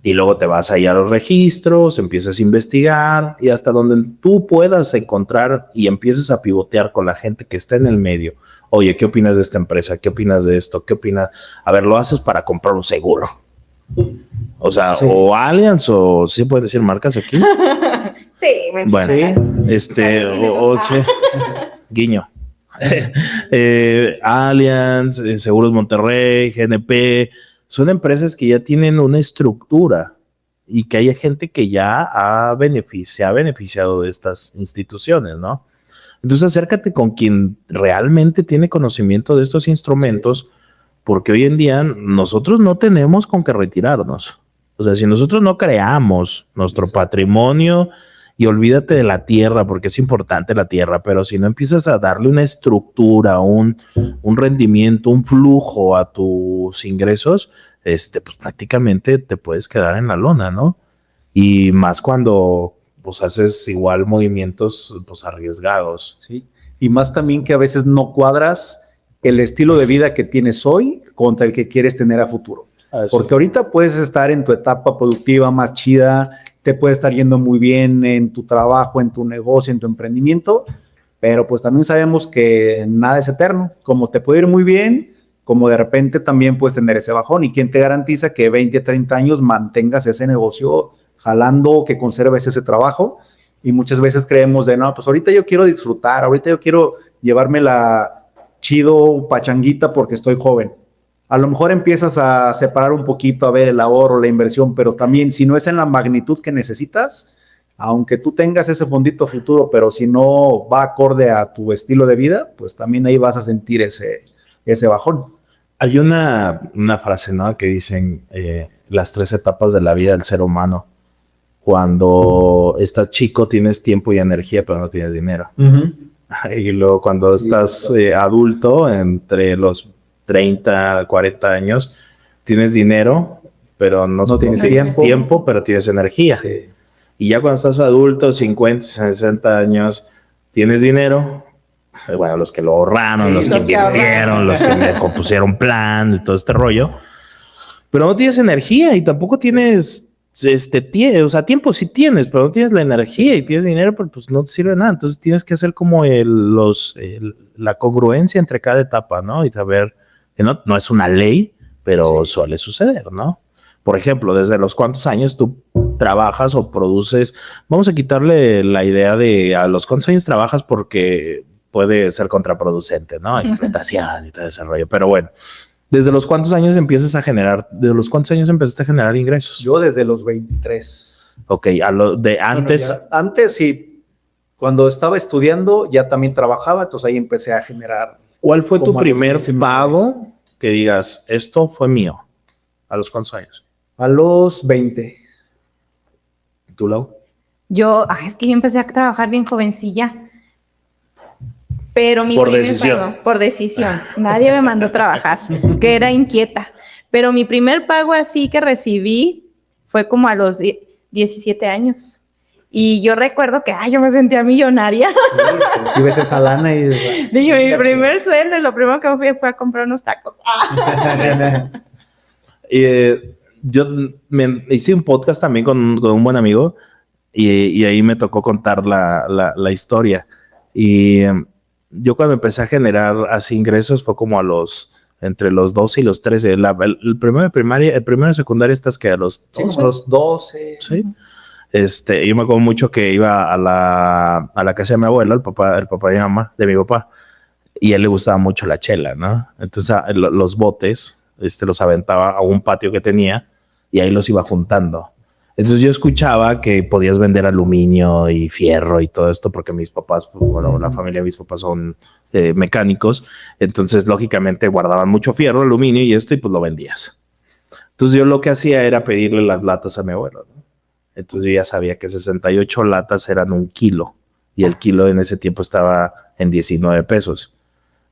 Y luego te vas ahí a los registros, empiezas a investigar y hasta donde tú puedas encontrar y empieces a pivotear con la gente que está en el medio. Oye, ¿qué opinas de esta empresa? ¿Qué opinas de esto? ¿Qué opinas? A ver, lo haces para comprar un seguro. O sea, sí. O Allianz, o ¿sí puedes decir marcas aquí? Sí, bueno, sí. Guiño. Allianz, Seguros Monterrey, GNP, son empresas que ya tienen una estructura y que hay gente que ya se ha beneficiado de estas instituciones, ¿no? Entonces acércate con quien realmente tiene conocimiento de estos instrumentos, sí. Porque hoy en día nosotros no tenemos con qué retirarnos. O sea, si nosotros no creamos nuestro patrimonio, y olvídate de la tierra, porque es importante la tierra, pero si no empiezas a darle una estructura, un rendimiento, un flujo a tus ingresos, pues prácticamente te puedes quedar en la lona, ¿no? Y más cuando pues haces igual movimientos pues arriesgados. Sí, y más también que a veces no cuadras el estilo de vida que tienes hoy contra el que quieres tener a futuro. Porque ahorita puedes estar en tu etapa productiva más chida, te puede estar yendo muy bien en tu trabajo, en tu negocio, en tu emprendimiento, pero pues también sabemos que nada es eterno. Como te puede ir muy bien, como de repente también puedes tener ese bajón. ¿Y quién te garantiza que 20, 30 años mantengas ese negocio jalando, que conserves ese trabajo? Y muchas veces creemos de, no, pues ahorita yo quiero disfrutar, ahorita yo quiero llevármela chido, pachanguita porque estoy joven. A lo mejor empiezas a separar un poquito, a ver el ahorro, la inversión, pero también si no es en la magnitud que necesitas, aunque tú tengas ese fondito futuro, pero si no va acorde a tu estilo de vida, pues también ahí vas a sentir ese bajón. Hay una frase, ¿no? Que dicen las 3 etapas de la vida del ser humano. Cuando estás chico tienes tiempo y energía, pero no tienes dinero. Y luego cuando estás adulto, entre los 30, 40 años, tienes dinero, pero no tienes tiempo, pero tienes energía. Sí. Y ya cuando estás adulto, 50, 60 años, tienes dinero. Bueno, los que lo ahorraron, sí, los que invirtieron, los que me compusieron plan y todo este rollo. Pero no tienes energía y tampoco tienes, o sea, tiempo sí tienes, pero no tienes la energía y tienes dinero, pero pues no te sirve de nada. Entonces tienes que hacer como la congruencia entre cada etapa, ¿no? Y saber que no es una ley, pero suele suceder, ¿no? Por ejemplo, desde los cuántos años tú trabajas o produces, vamos a quitarle la idea de a los cuántos años trabajas porque puede ser contraproducente, ¿no? Explotación y todo ese rollo. Pero bueno, ¿desde los cuántos años empezaste a generar ingresos? Yo desde los 23. Ok, antes. Bueno, antes sí, cuando estaba estudiando ya también trabajaba, entonces ahí empecé a generar. ¿Cuál fue tu primer pago que digas, esto fue mío? ¿A los cuántos años? A los 20. ¿Tú, Lau? Yo, es que yo empecé a trabajar bien jovencilla. Pero mi primer pago, por decisión. Nadie me mandó a trabajar, que era inquieta. Pero mi primer pago así que recibí fue como a los 17 años. Y yo recuerdo que, yo me sentía millonaria. Si ves esa lana y... Dije, mi primer sueldo, lo primero que fui fue a comprar unos tacos. Yo me hice un podcast también con un buen amigo y ahí me tocó contar la historia. Y yo cuando empecé a generar así ingresos fue como entre los 12 y los 13. El primero de primaria, el primero de secundaria estás que a los 12. Los 12. Sí. Yo me acuerdo mucho que iba a la casa de mi abuelo, el papá de mi papá, y a él le gustaba mucho la chela, ¿no? Entonces los botes los aventaba a un patio que tenía y ahí los iba juntando. Entonces yo escuchaba que podías vender aluminio y fierro y todo esto porque mis papás, bueno, la familia de mis papás son mecánicos, entonces lógicamente guardaban mucho fierro, aluminio y pues lo vendías. Entonces yo lo que hacía era pedirle las latas a mi abuelo, ¿no? Entonces yo ya sabía que 68 latas eran 1 kilo y el kilo en ese tiempo estaba en 19 pesos.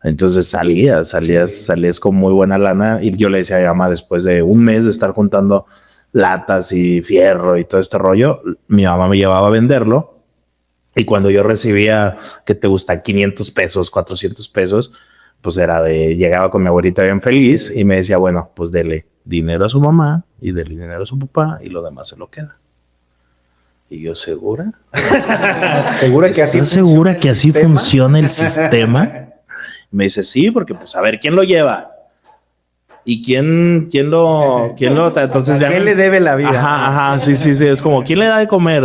Entonces salías con muy buena lana y yo le decía a mi mamá después de un mes de estar juntando latas y fierro y todo este rollo, mi mamá me llevaba a venderlo. Y cuando yo recibía, ¿qué te gusta? 500 pesos, 400 pesos, pues llegaba con mi abuelita bien feliz y me decía, bueno, pues dele dinero a su mamá y dele dinero a su papá y lo demás se lo queda. Y yo, ¿segura? ¿Segura que así ¿Estás segura que así funciona el sistema? Me dice, sí, porque pues a ver, ¿quién lo lleva? ¿Y quién lo entonces ya ¿Quién le debe la vida? Ajá, sí, es como, ¿quién le da de comer?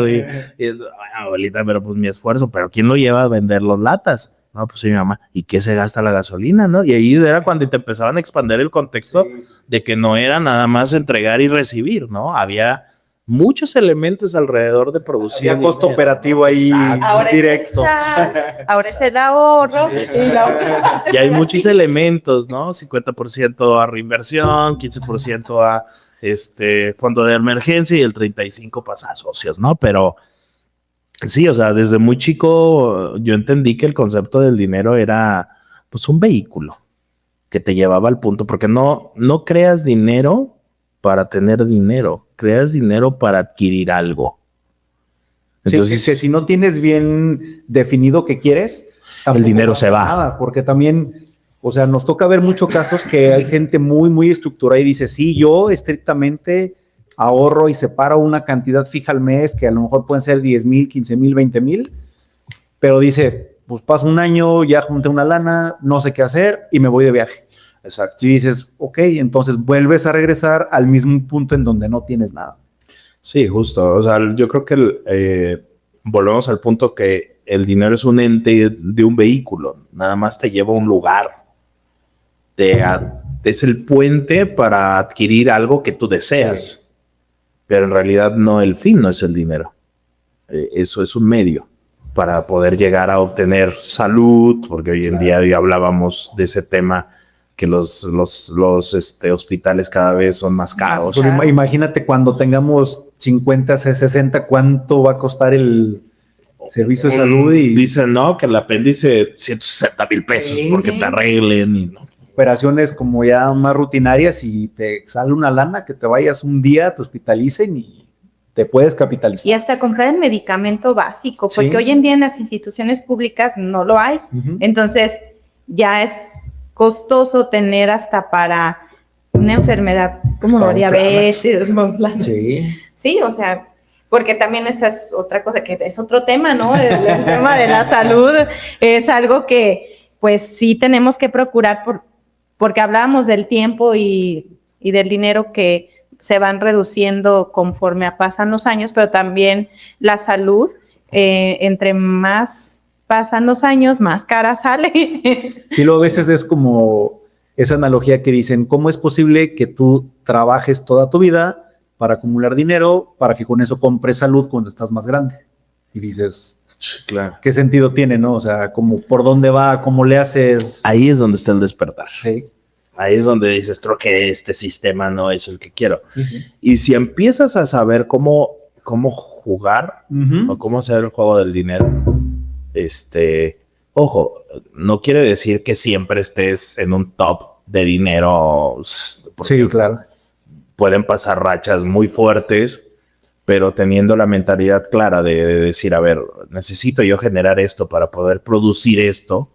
Y es, "Ay, abuelita, pero pues mi esfuerzo, pero ¿quién lo lleva a vender las latas? No, pues sí, mi mamá. ¿Y qué se gasta la gasolina, no? Y ahí era cuando te empezaban a expandir el contexto de que no era nada más entregar y recibir, ¿no? Había muchos elementos alrededor de producir. Había costo operativo ahí directo. Ahora es el ahorro. Sí. Y hay muchos elementos, ¿no? 50% a reinversión, 15% a fondo de emergencia y el 35% pasa a socios, ¿no? Pero sí, o sea, desde muy chico yo entendí que el concepto del dinero era pues un vehículo que te llevaba al punto, porque no creas dinero para tener dinero, creas dinero para adquirir algo. Entonces, si no tienes bien definido qué quieres, el dinero se va. Nada, porque también, o sea, nos toca ver muchos casos que hay gente muy, muy estructurada y dice, sí, yo estrictamente ahorro y separo una cantidad fija al mes, que a lo mejor pueden ser 10,000, 15,000, 20,000, pero dice, pues pasa un año, ya junté una lana, no sé qué hacer y me voy de viaje. Exacto. Y dices, ok, entonces vuelves a regresar al mismo punto en donde no tienes nada. Sí, justo. O sea, yo creo que volvemos al punto que el dinero es un ente de un vehículo. Nada más te lleva a un lugar. Es el puente para adquirir algo que tú deseas. Sí. Pero en realidad el fin no es el dinero. Eso es un medio para poder llegar a obtener salud, porque hoy en día hablábamos de ese tema, que los hospitales cada vez son más caros. Imagínate cuando tengamos 50, 60, ¿cuánto va a costar el servicio de salud? Y dicen, no, que el apéndice 160,000 pesos, sí, porque te arreglen y no. Operaciones como ya más rutinarias y te sale una lana que te vayas un día, te hospitalicen y te puedes capitalizar. Y hasta comprar el medicamento básico, porque hoy en día en las instituciones públicas no lo hay. Entonces ya es costoso tener hasta para una enfermedad como la diabetes. Sí, o sea, porque también esa es otra cosa, que es otro tema, ¿no? El tema de la salud es algo que pues sí tenemos que procurar porque hablábamos del tiempo y del dinero que se van reduciendo conforme pasan los años, pero también la salud, entre más pasan los años, más cara sale. Sí, luego a veces es como esa analogía que dicen, ¿cómo es posible que tú trabajes toda tu vida para acumular dinero, para que con eso compres salud cuando estás más grande? Y dices, claro, ¿qué sentido tiene, no? O sea, como por dónde va, cómo le haces. Ahí es donde está el despertar. Sí. Ahí es donde dices, creo que este sistema no es el que quiero. Y si empiezas a saber cómo jugar o cómo hacer el juego del dinero, ojo, no quiere decir que siempre estés en un top de dinero. Sí, claro. Pueden pasar rachas muy fuertes, pero teniendo la mentalidad clara de decir, a ver, necesito yo generar esto para poder producir esto.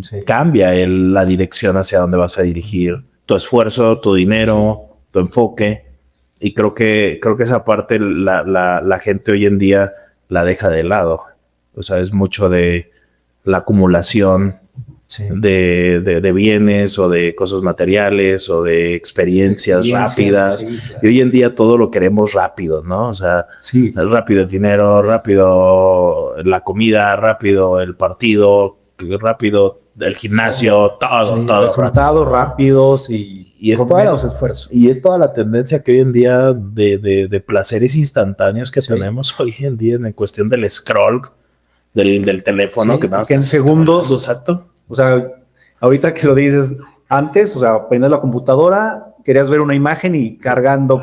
Sí. Cambia la dirección hacia donde vas a dirigir tu esfuerzo, tu dinero, tu enfoque. Y creo que esa parte la gente hoy en día la deja de lado. O sea, es mucho de la acumulación de bienes o de cosas materiales o de experiencias rápidas. Sí, claro. Y hoy en día todo lo queremos rápido, ¿no? O sea, rápido el dinero, rápido la comida, rápido el partido, rápido el gimnasio, todo. Resultados rápidos y es toda los esfuerzos. Y es toda la tendencia que hoy en día de placeres instantáneos que tenemos hoy en día en cuestión del scroll del teléfono. Que en segundos. Exacto. O sea, ahorita que lo dices, antes, o sea, prendes la computadora, querías ver una imagen y cargando.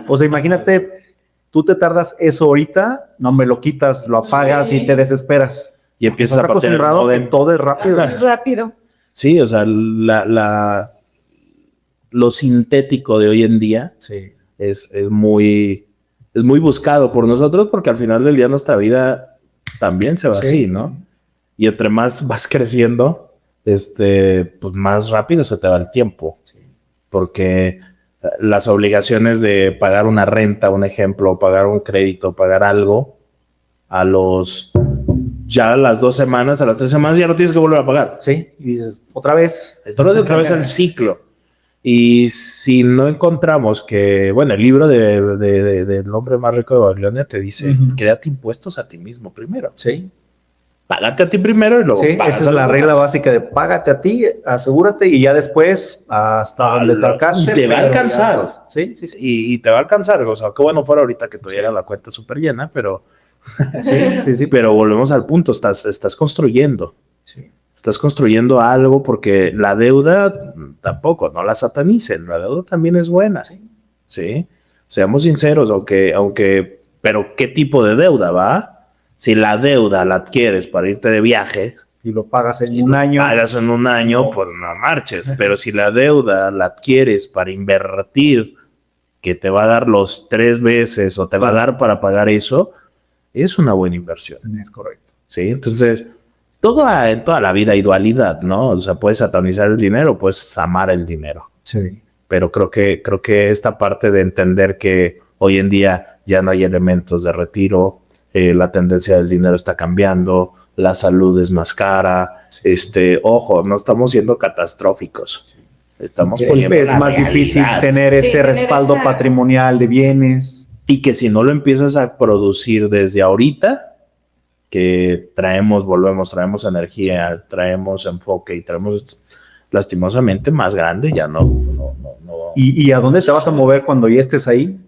O sea, imagínate, tú te tardas eso ahorita, no me lo quitas, lo apagas y te desesperas. Y empiezas a acostumbrado que todo es rápido. Rápido. Sí, o sea, lo sintético de hoy en día es muy buscado por nosotros porque al final del día nuestra vida también se va así, ¿no? Y entre más vas creciendo, pues más rápido se te va el tiempo. Porque las obligaciones de pagar una renta, un ejemplo, pagar un crédito, pagar algo, ya a las 2 semanas, a las 3 semamas ya lo tienes que volver a pagar. Sí, y dices, otra vez. Otra vez el ciclo. Y si no encontramos que, bueno, el libro del hombre más rico de Babilonia te dice, créate impuestos a ti mismo primero. Sí. Págate a ti primero y luego pagas. Esa es la regla básica de págate a ti, asegúrate y ya después hasta donde te alcance. Y te va a alcanzar. Sí. Y te va a alcanzar. O sea, qué bueno fuera ahorita que tuviera la cuenta súper llena, pero... sí. Pero volvemos al punto, estás construyendo. Sí. Estás construyendo algo porque la deuda tampoco, no la satanicen, la deuda también es buena. Sí. Seamos sinceros, pero ¿qué tipo de deuda va? Si la deuda la adquieres para irte de viaje y lo pagas en un año. Pagas en un año, pues no marches. Pero si la deuda la adquieres para invertir, que te va a dar los 3 veces o te va a dar para pagar eso, es una buena inversión. Es correcto. Sí, entonces... en toda la vida hay dualidad, ¿no? O sea, puedes satanizar el dinero, puedes amar el dinero. Sí. Pero creo que esta parte de entender que hoy en día ya no hay elementos de retiro, la tendencia del dinero está cambiando, la salud es más cara, ojo, no estamos siendo catastróficos. Estamos poniendo es más difícil tener ese respaldo patrimonial de bienes. Y que si no lo empiezas a producir desde ahorita, que traemos energía, traemos enfoque y traemos lastimosamente más grande, ya no. ¿Y a dónde te vas a mover cuando ya estés ahí?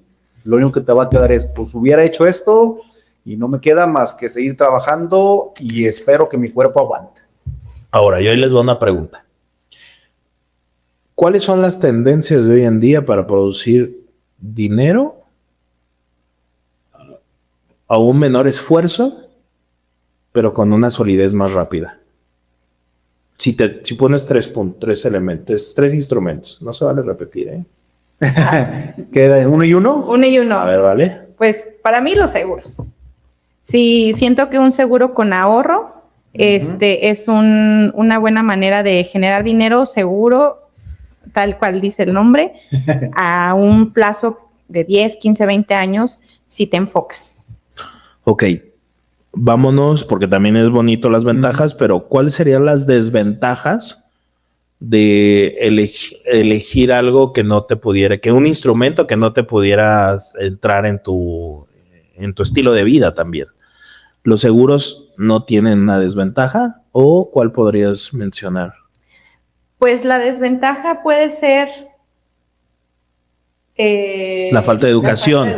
Lo único que te va a quedar es, pues hubiera hecho esto y no me queda más que seguir trabajando y espero que mi cuerpo aguante. Ahora, yo ahí les doy una pregunta. ¿Cuáles son las tendencias de hoy en día para producir dinero a un menor esfuerzo, pero con una solidez más rápida? Si pones 3 elementos, 3 instrumentos, no se vale repetir, ¿eh? ¿Queda 1 y 1? 1 y 1. A ver, ¿vale? Pues para mí los seguros. Sí, siento que un seguro con ahorro es una buena manera de generar dinero seguro, tal cual dice el nombre, a un plazo de 10, 15, 20 años, si te enfocas. Ok. Vámonos, porque también es bonito las ventajas, pero ¿cuáles serían las desventajas de elegir algo que no te pudiera, que un instrumento que no te pudiera entrar en tu estilo de vida también? ¿Los seguros no tienen una desventaja o cuál podrías mencionar? Pues la desventaja puede ser la falta de educación.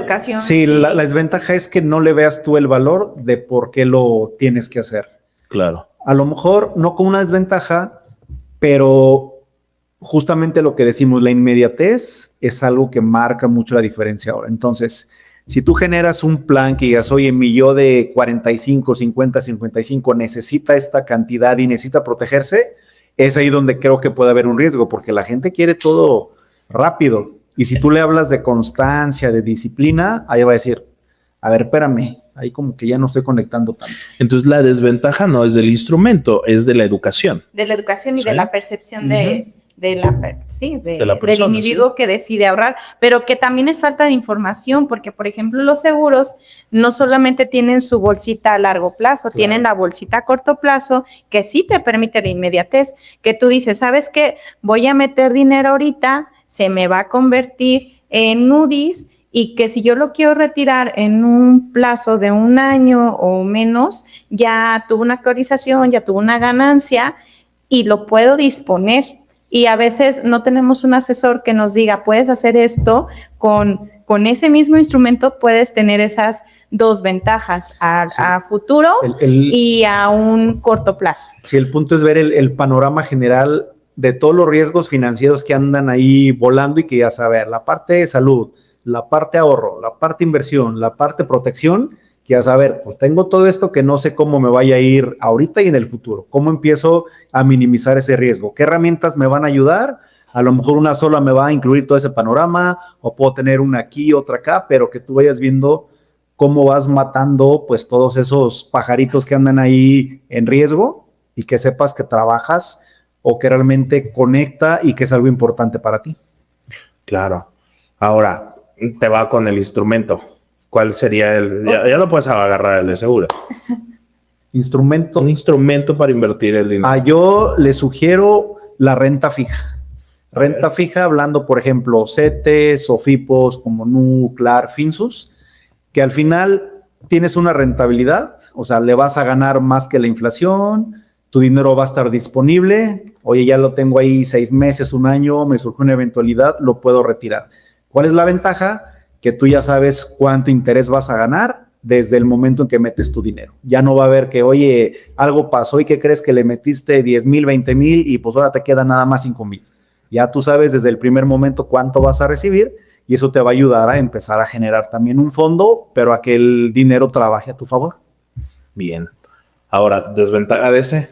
Sí, la desventaja es que no le veas tú el valor de por qué lo tienes que hacer. Claro. A lo mejor no como una desventaja, pero justamente lo que decimos, la inmediatez es algo que marca mucho la diferencia ahora. Entonces, si tú generas un plan que digas, oye, mi yo de 45, 50, 55 necesita esta cantidad y necesita protegerse, es ahí donde creo que puede haber un riesgo, porque la gente quiere todo rápido. Y si tú le hablas de constancia, de disciplina, ahí va a decir, a ver, espérame, ahí como que ya no estoy conectando tanto. Entonces la desventaja no es del instrumento, es de la educación. De la educación y ¿sí? de la percepción del persona, individuo que decide ahorrar, pero que también es falta de información, porque por ejemplo los seguros no solamente tienen su bolsita a largo plazo, tienen la bolsita a corto plazo que sí te permite la inmediatez, que tú dices, ¿sabes qué? Voy a meter dinero ahorita, se me va a convertir en UDIs y que si yo lo quiero retirar en un plazo de 1 año o menos, ya tuvo una actualización, ya tuvo una ganancia y lo puedo disponer. Y a veces no tenemos un asesor que nos diga, puedes hacer esto con ese mismo instrumento, puedes tener esas 2 ventajas a futuro y a un corto plazo. Sí, el punto es ver el panorama general de todos los riesgos financieros que andan ahí volando y que ya saber, la parte de salud, la parte ahorro, la parte inversión, la parte protección, que ya saber, pues tengo todo esto que no sé cómo me vaya a ir ahorita y en el futuro. ¿Cómo empiezo a minimizar ese riesgo? ¿Qué herramientas me van a ayudar A lo mejor una sola me va a incluir todo ese panorama, o puedo tener una aquí, otra acá, pero que tú vayas viendo cómo vas matando pues todos esos pajaritos que andan ahí en riesgo y que sepas que trabajas o que realmente conecta y que es algo importante para ti. Claro. Ahora, te va con el instrumento. ¿Cuál sería el...? Ya no puedes agarrar el de seguro. Instrumento. Un instrumento para invertir el dinero. Yo le sugiero la renta fija. Renta fija, hablando, por ejemplo, CETES, SOFIPOS, como Nu, CLAR, Finsus, que al final tienes una rentabilidad, o sea, le vas a ganar más que la inflación, tu dinero va a estar disponible, oye, ya lo tengo ahí 6 meses, 1 año, me surgió una eventualidad, lo puedo retirar. ¿Cuál es la ventaja? Que tú ya sabes cuánto interés vas a ganar desde el momento en que metes tu dinero. Ya no va a haber que, oye, algo pasó y que crees que le metiste 10,000, 20,000 y pues ahora te queda nada más 5,000. Ya tú sabes desde el primer momento cuánto vas a recibir y eso te va a ayudar a empezar a generar también un fondo, pero a que el dinero trabaje a tu favor. Bien. Ahora, ¿desventaja de ese?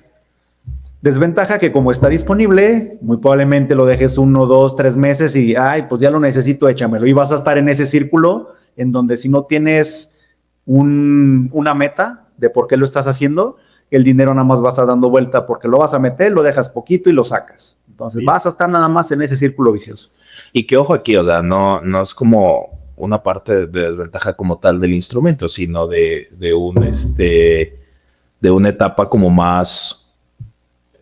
Desventaja que como está disponible, muy probablemente lo dejes 1, 2, 3 meses y, ay, pues ya lo necesito, échamelo. Y vas a estar en ese círculo en donde si no tienes una meta de por qué lo estás haciendo, el dinero nada más va a estar dando vuelta porque lo vas a meter, lo dejas poquito y lo sacas. Entonces Bien. Vas a estar nada más en ese círculo vicioso. Y que ojo aquí, o sea, no es como una parte de desventaja como tal del instrumento, sino de una etapa como más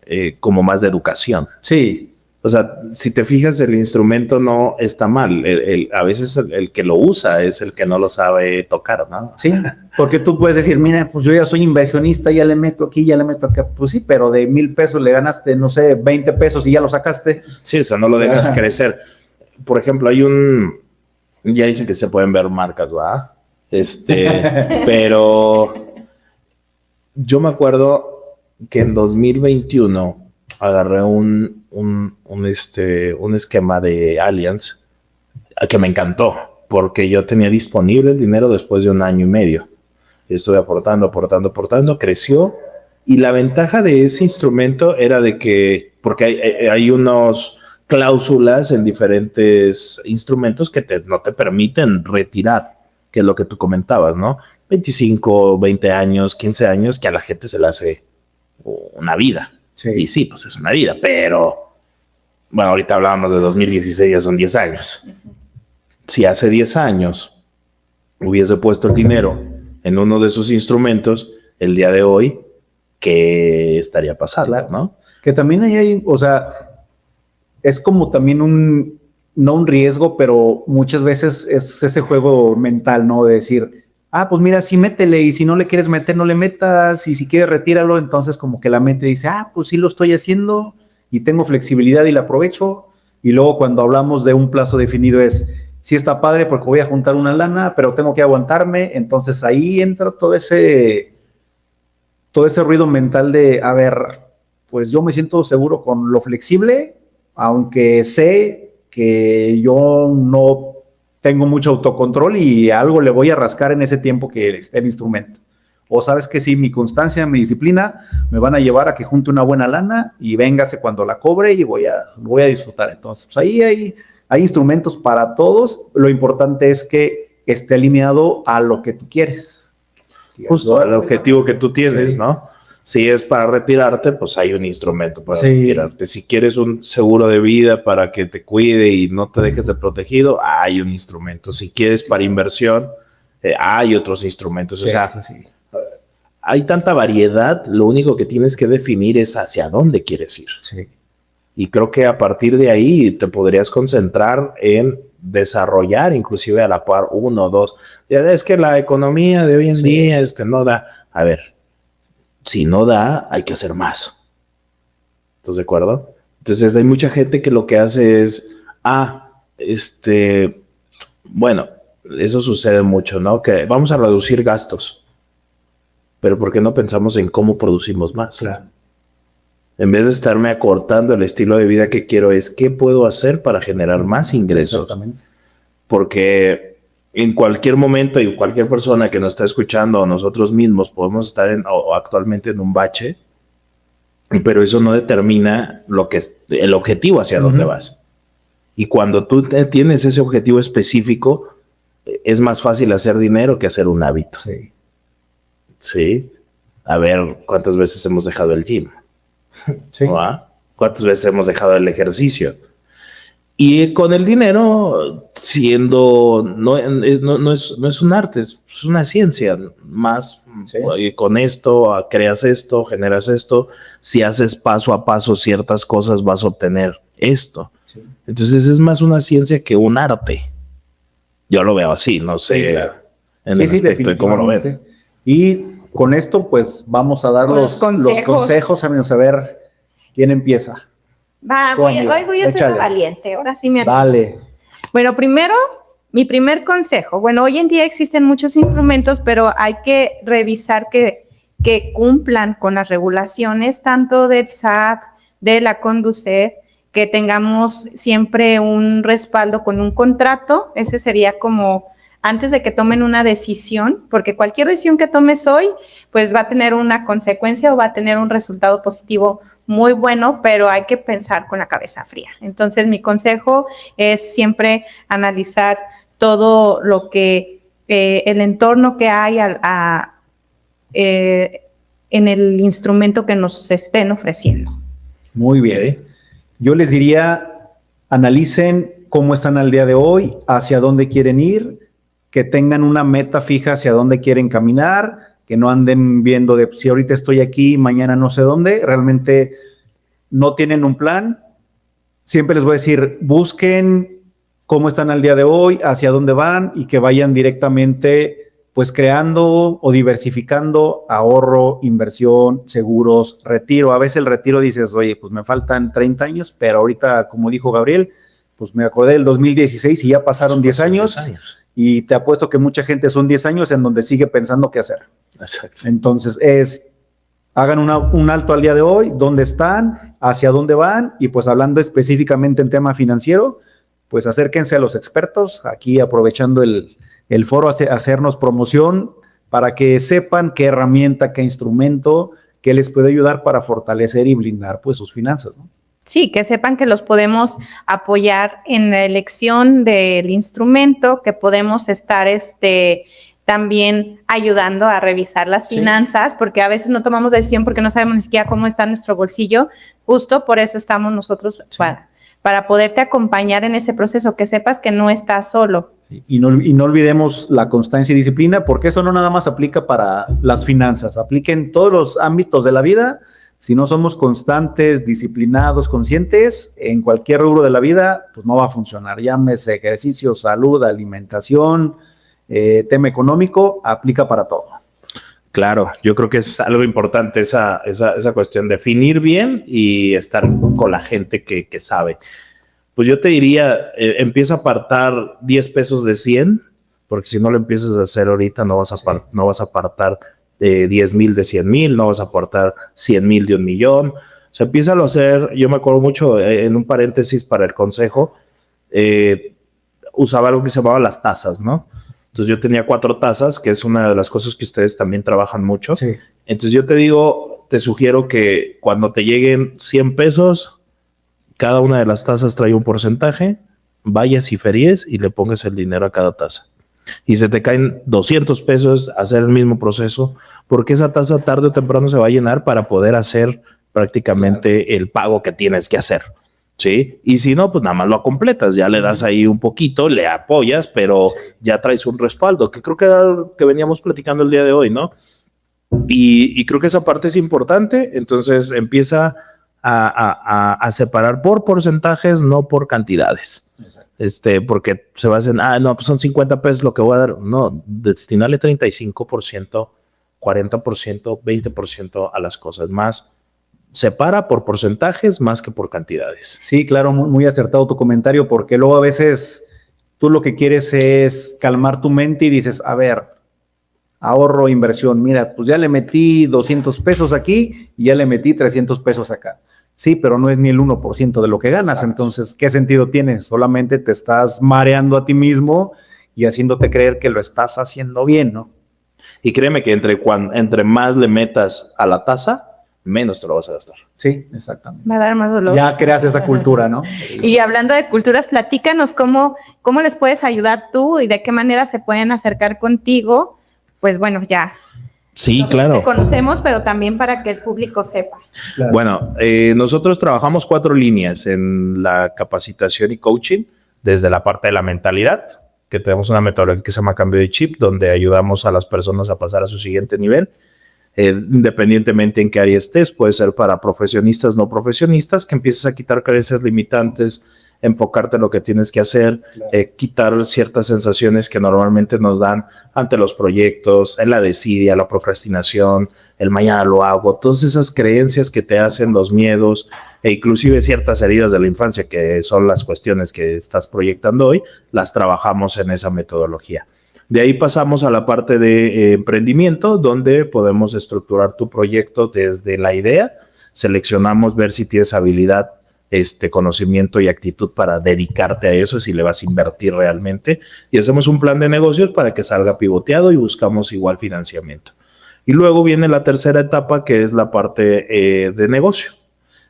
de educación. Sí, O sea, si te fijas, el instrumento no está mal. A veces el que lo usa es el que no lo sabe tocar, ¿no? sí, porque tú puedes decir, mira, pues yo ya soy inversionista, ya le meto aquí, ya le meto acá. Pues sí, pero de 1,000 pesos le ganaste, no sé, 20 pesos y ya lo sacaste. Sí, o sea, no lo dejas crecer. Por ejemplo, ya dicen que se pueden ver marcas, ¿verdad? Pero yo me acuerdo que en 2021 agarré un esquema de Allianz que me encantó porque yo tenía disponible el dinero después de 1 año y medio. Y estuve aportando, creció. Y la ventaja de ese instrumento era de que, porque hay unos cláusulas en diferentes instrumentos que no te permiten retirar, que es lo que tú comentabas, ¿no? 25, 20 años, 15 años, que a la gente se le hace una vida. Sí. Y sí, pues es una vida, pero bueno, ahorita hablábamos de 2016, ya son 10 años. Si hace 10 años hubiese puesto el dinero en uno de esos instrumentos, el día de hoy, ¿qué estaría pasando? Claro. ¿No? Que también ahí hay, o sea, es como también no un riesgo, pero muchas veces es ese juego mental, ¿no? De decir, pues mira, sí métele, y si no le quieres meter, no le metas, y si quieres retíralo, entonces como que la mente dice, pues sí lo estoy haciendo, y tengo flexibilidad y la aprovecho, y luego cuando hablamos de un plazo definido es, sí está padre porque voy a juntar una lana, pero tengo que aguantarme, entonces ahí entra todo ese ruido mental de, a ver, pues yo me siento seguro con lo flexible, aunque sé que yo no tengo mucho autocontrol y algo le voy a rascar en ese tiempo que esté el instrumento. O sabes que sí, mi constancia, mi disciplina me van a llevar a que junte una buena lana y véngase cuando la cobre y voy a disfrutar. Entonces, pues ahí hay instrumentos para todos. Lo importante es que esté alineado a lo que tú quieres. Justo al objetivo que tú tienes, sí, ¿no? Si es para retirarte, pues hay un instrumento para retirarte. Si quieres un seguro de vida para que te cuide y no te dejes de protegido, hay un instrumento. Si quieres para inversión, hay otros instrumentos. Sí, o sea, hay tanta variedad, lo único que tienes que definir es hacia dónde quieres ir. Sí. Y creo que a partir de ahí te podrías concentrar en desarrollar, inclusive a la par 1 o 2. Es que la economía de hoy en día no da. A ver, si no da, hay que hacer más. ¿Estás de acuerdo? Entonces hay mucha gente que lo que hace es, bueno, eso sucede mucho, ¿no? Que vamos a reducir gastos. Pero ¿por qué no pensamos en cómo producimos más? Claro. En vez de estarme acortando el estilo de vida que quiero, es qué puedo hacer para generar más ingresos. Exactamente. Porque en cualquier momento y cualquier persona que nos está escuchando o nosotros mismos podemos estar actualmente en un bache, pero eso no determina lo que es el objetivo hacia dónde vas. Y cuando tú tienes ese objetivo específico, es más fácil hacer dinero que hacer un hábito. Sí. Sí. A ver, ¿cuántas veces hemos dejado el gym? Sí. ¿Va? ¿Cuántas veces hemos dejado el ejercicio? Y con el dinero, no es un arte, es una ciencia. Más, Sí. con esto, creas esto, generas esto. Si haces paso a paso ciertas cosas, vas a obtener esto. Sí. Entonces es más una ciencia que un arte. Yo lo veo así, no sé. Sí, claro. En el aspecto de cómo lo ven. definitivamente. Y con esto, pues vamos a dar Con los los consejos, amigos. A ver quién empieza. Va, Tú, amiga, hoy voy a ser échale. la valiente, ahora sí me animo. Dale. Bueno, primero, mi primer consejo. Bueno, hoy en día existen muchos instrumentos, pero hay que revisar que cumplan con las regulaciones tanto del SAT, de la Conducef, que tengamos siempre un respaldo con un contrato. Ese sería como antes de que tomen una decisión, porque cualquier decisión que tomes hoy, pues va a tener una consecuencia o va a tener un resultado positivo muy bueno, pero hay que pensar con la cabeza fría. Entonces, mi consejo es siempre analizar todo lo que el entorno que hay en el instrumento que nos estén ofreciendo. Muy bien. Yo les diría, analicen cómo están al día de hoy, hacia dónde quieren ir, que tengan una meta fija hacia dónde quieren caminar, que no anden viendo de si ahorita estoy aquí, mañana no sé dónde. Realmente no tienen un plan. Siempre les voy a decir, busquen cómo están al día de hoy, hacia dónde van y que vayan directamente pues creando o diversificando ahorro, inversión, seguros, retiro. A veces el retiro dices, oye, pues me faltan 30 años, pero ahorita, como dijo Gabriel, pues me acordé del 2016 y ya pasaron 10 años. Y te apuesto que mucha gente son 10 años en donde sigue pensando qué hacer. Exacto. Entonces hagan un alto al día de hoy, dónde están, hacia dónde van, y pues hablando específicamente en tema financiero, pues acérquense a los expertos, aquí aprovechando el foro, hacernos promoción para que sepan qué herramienta, qué instrumento, qué les puede ayudar para fortalecer y blindar pues sus finanzas, ¿no? Sí, que sepan que los podemos apoyar en la elección del instrumento, que podemos estar también ayudando a revisar las finanzas, porque a veces no tomamos decisión porque no sabemos ni siquiera cómo está nuestro bolsillo. Justo por eso estamos nosotros para poderte acompañar en ese proceso, que sepas que no estás solo. Y no olvidemos la constancia y disciplina, porque eso no nada más aplica para las finanzas, aplica en todos los ámbitos de la vida. Si no somos constantes, disciplinados, conscientes, en cualquier rubro de la vida, pues no va a funcionar. Llámese ejercicio, salud, alimentación, tema económico, aplica para todo. Claro, yo creo que es algo importante esa cuestión, definir bien y estar con la gente que sabe. Pues yo te diría, empieza a apartar 10 pesos de 100, porque si no lo empiezas a hacer ahorita no vas a apartar 10,000 de 100,000, no vas a aportar 100,000 de 1,000,000. O sea, empiézalo a hacer. Yo me acuerdo mucho, en un paréntesis para el consejo, usaba algo que se llamaba las tazas, ¿no? Entonces yo tenía 4 tazas, que es una de las cosas que ustedes también trabajan mucho. Sí. Entonces yo te sugiero que cuando te lleguen 100 pesos, cada una de las tazas trae un porcentaje, vayas y feries y le pongas el dinero a cada taza. Y se te caen 200 pesos, hacer el mismo proceso, porque esa taza tarde o temprano se va a llenar para poder hacer prácticamente el pago que tienes que hacer, ¿sí? Y si no, pues nada más lo completas, ya le das ahí un poquito, le apoyas, pero ya traes un respaldo, que creo que era lo que veníamos platicando el día de hoy, ¿no? Y creo que esa parte es importante, entonces empieza a separar por porcentajes, no por cantidades. Exacto. Porque se basan, no, pues son 50 pesos lo que voy a dar. No, destinarle 35%, 40%, 20% a las cosas. Más separa por porcentajes más que por cantidades. Sí, claro, muy acertado tu comentario, porque luego a veces tú lo que quieres es calmar tu mente y dices, a ver, ahorro, inversión, mira, pues ya le metí 200 pesos aquí y ya le metí 300 pesos acá. Sí, pero no es ni el 1% de lo que ganas. Exacto. Entonces, ¿qué sentido tiene? Solamente te estás mareando a ti mismo y haciéndote creer que lo estás haciendo bien, ¿no? Y créeme que entre más le metas a la tasa, menos te lo vas a gastar. Sí, exactamente. Va a dar más dolor. Ya creas esa cultura, ¿no? Y hablando de culturas, platícanos cómo les puedes ayudar tú y de qué manera se pueden acercar contigo. Pues bueno, ya. Sí, Nosotros claro. te conocemos, pero también para que el público sepa. Claro. Bueno, nosotros trabajamos 4 líneas en la capacitación y coaching, desde la parte de la mentalidad, que tenemos una metodología que se llama Cambio de Chip, donde ayudamos a las personas a pasar a su siguiente nivel. Independientemente en qué área estés, puede ser para profesionistas, no profesionistas, que empieces a quitar creencias limitantes, enfocarte en lo que tienes que hacer, quitar ciertas sensaciones que normalmente nos dan ante los proyectos, en la desidia, la procrastinación, el mañana lo hago, todas esas creencias que te hacen, los miedos e inclusive ciertas heridas de la infancia, que son las cuestiones que estás proyectando hoy, las trabajamos en esa metodología. De ahí pasamos a la parte de emprendimiento, donde podemos estructurar tu proyecto desde la idea, seleccionamos ver si tienes habilidad, conocimiento y actitud para dedicarte a eso, si le vas a invertir realmente, y hacemos un plan de negocios para que salga pivoteado y buscamos igual financiamiento. Y luego viene la tercera etapa, que es la parte de negocio,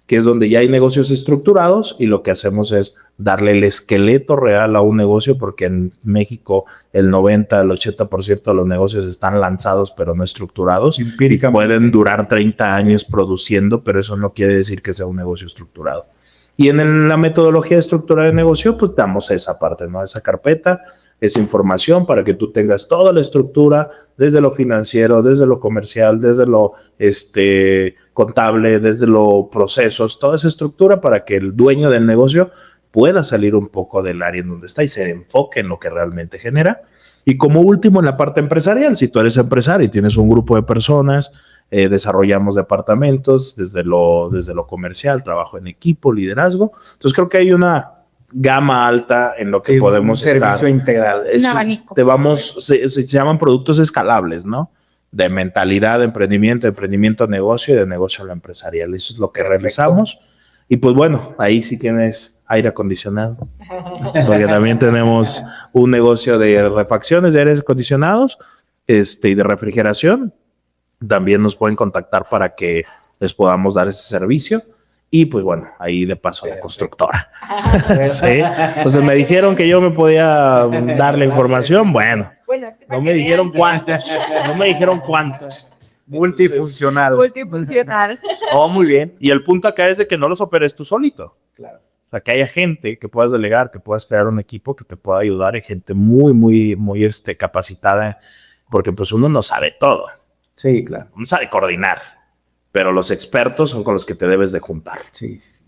que es donde ya hay negocios estructurados y lo que hacemos es darle el esqueleto real a un negocio, porque en México el 90, el 80% de los negocios están lanzados pero no estructurados. Empíricamente. Pueden durar 30 años produciendo, pero eso no quiere decir que sea un negocio estructurado. Y en la metodología de estructura de negocio, pues damos esa parte, ¿no? Esa carpeta, esa información para que tú tengas toda la estructura, desde lo financiero, desde lo comercial, desde lo contable, desde los procesos, toda esa estructura para que el dueño del negocio pueda salir un poco del área en donde está y se enfoque en lo que realmente genera. Y como último, en la parte empresarial, si tú eres empresario y tienes un grupo de personas, desarrollamos departamentos desde lo comercial, trabajo en equipo, liderazgo. Entonces creo que hay una gama alta en lo que podemos un servicio integral. Un abanico. Se llaman productos escalables, ¿no? De mentalidad, de emprendimiento a negocio y de negocio a lo empresarial. Eso es lo que realizamos. Y pues bueno, ahí sí tienes aire acondicionado, porque también tenemos un negocio de refacciones de aires acondicionados y de refrigeración. También nos pueden contactar para que les podamos dar ese servicio. Y pues bueno, ahí de paso a la constructora. Sí. Entonces me dijeron que yo me podía dar la información. Bueno, Es que no me dijeron cuántos. No me dijeron cuántos. Multifuncional. multifuncional. Oh, muy bien. Y el punto acá es de que no los operes tú solito. Claro. O sea, que haya gente que puedas delegar, que puedas crear un equipo que te pueda ayudar, y gente muy, muy, muy capacitada, porque pues uno no sabe todo. Sí, claro. Uno sabe coordinar, pero los expertos son con los que te debes de juntar. Sí, sí, sí.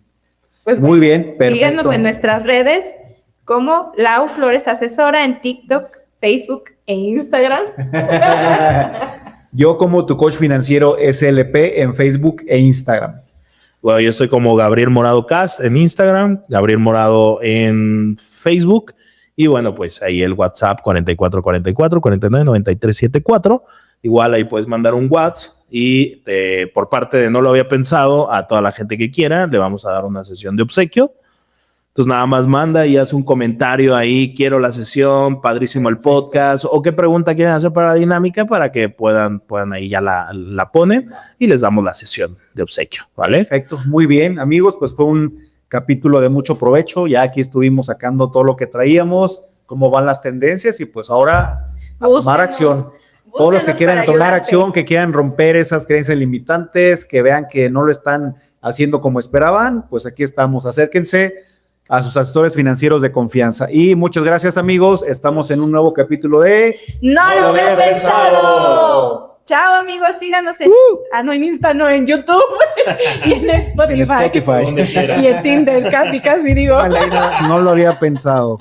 Pues Muy bien, perfecto. síganos en nuestras redes como Lau Flores Asesora en TikTok, Facebook e Instagram. Yo como tu coach financiero SLP en Facebook e Instagram. Bueno, yo estoy como Gabriel Morado Cast en Instagram, Gabriel Morado en Facebook, y bueno, pues ahí el WhatsApp 4444-499374. Igual ahí puedes mandar un WhatsApp y por parte de No Lo Había Pensado, a toda la gente que quiera, le vamos a dar una sesión de obsequio. Entonces nada más manda y haz un comentario ahí, quiero la sesión, padrísimo el podcast, o qué pregunta quieren hacer para la dinámica, para que puedan ahí ya la ponen y les damos la sesión de obsequio, ¿vale? Perfecto, muy bien, amigos, pues fue un capítulo de mucho provecho. Ya aquí estuvimos sacando todo lo que traíamos, cómo van las tendencias, y pues ahora a tomar acción. Todos los que quieran tomar acción, que quieran romper esas creencias limitantes, que vean que no lo están haciendo como esperaban, pues aquí estamos. Acérquense a sus asesores financieros de confianza. Y muchas gracias, amigos. Estamos en un nuevo capítulo de ¡No lo había pensado! Chao, amigos, síganos en, en Insta, no, en YouTube y en Spotify. Spotify. Y en Tinder, casi digo. No lo había pensado.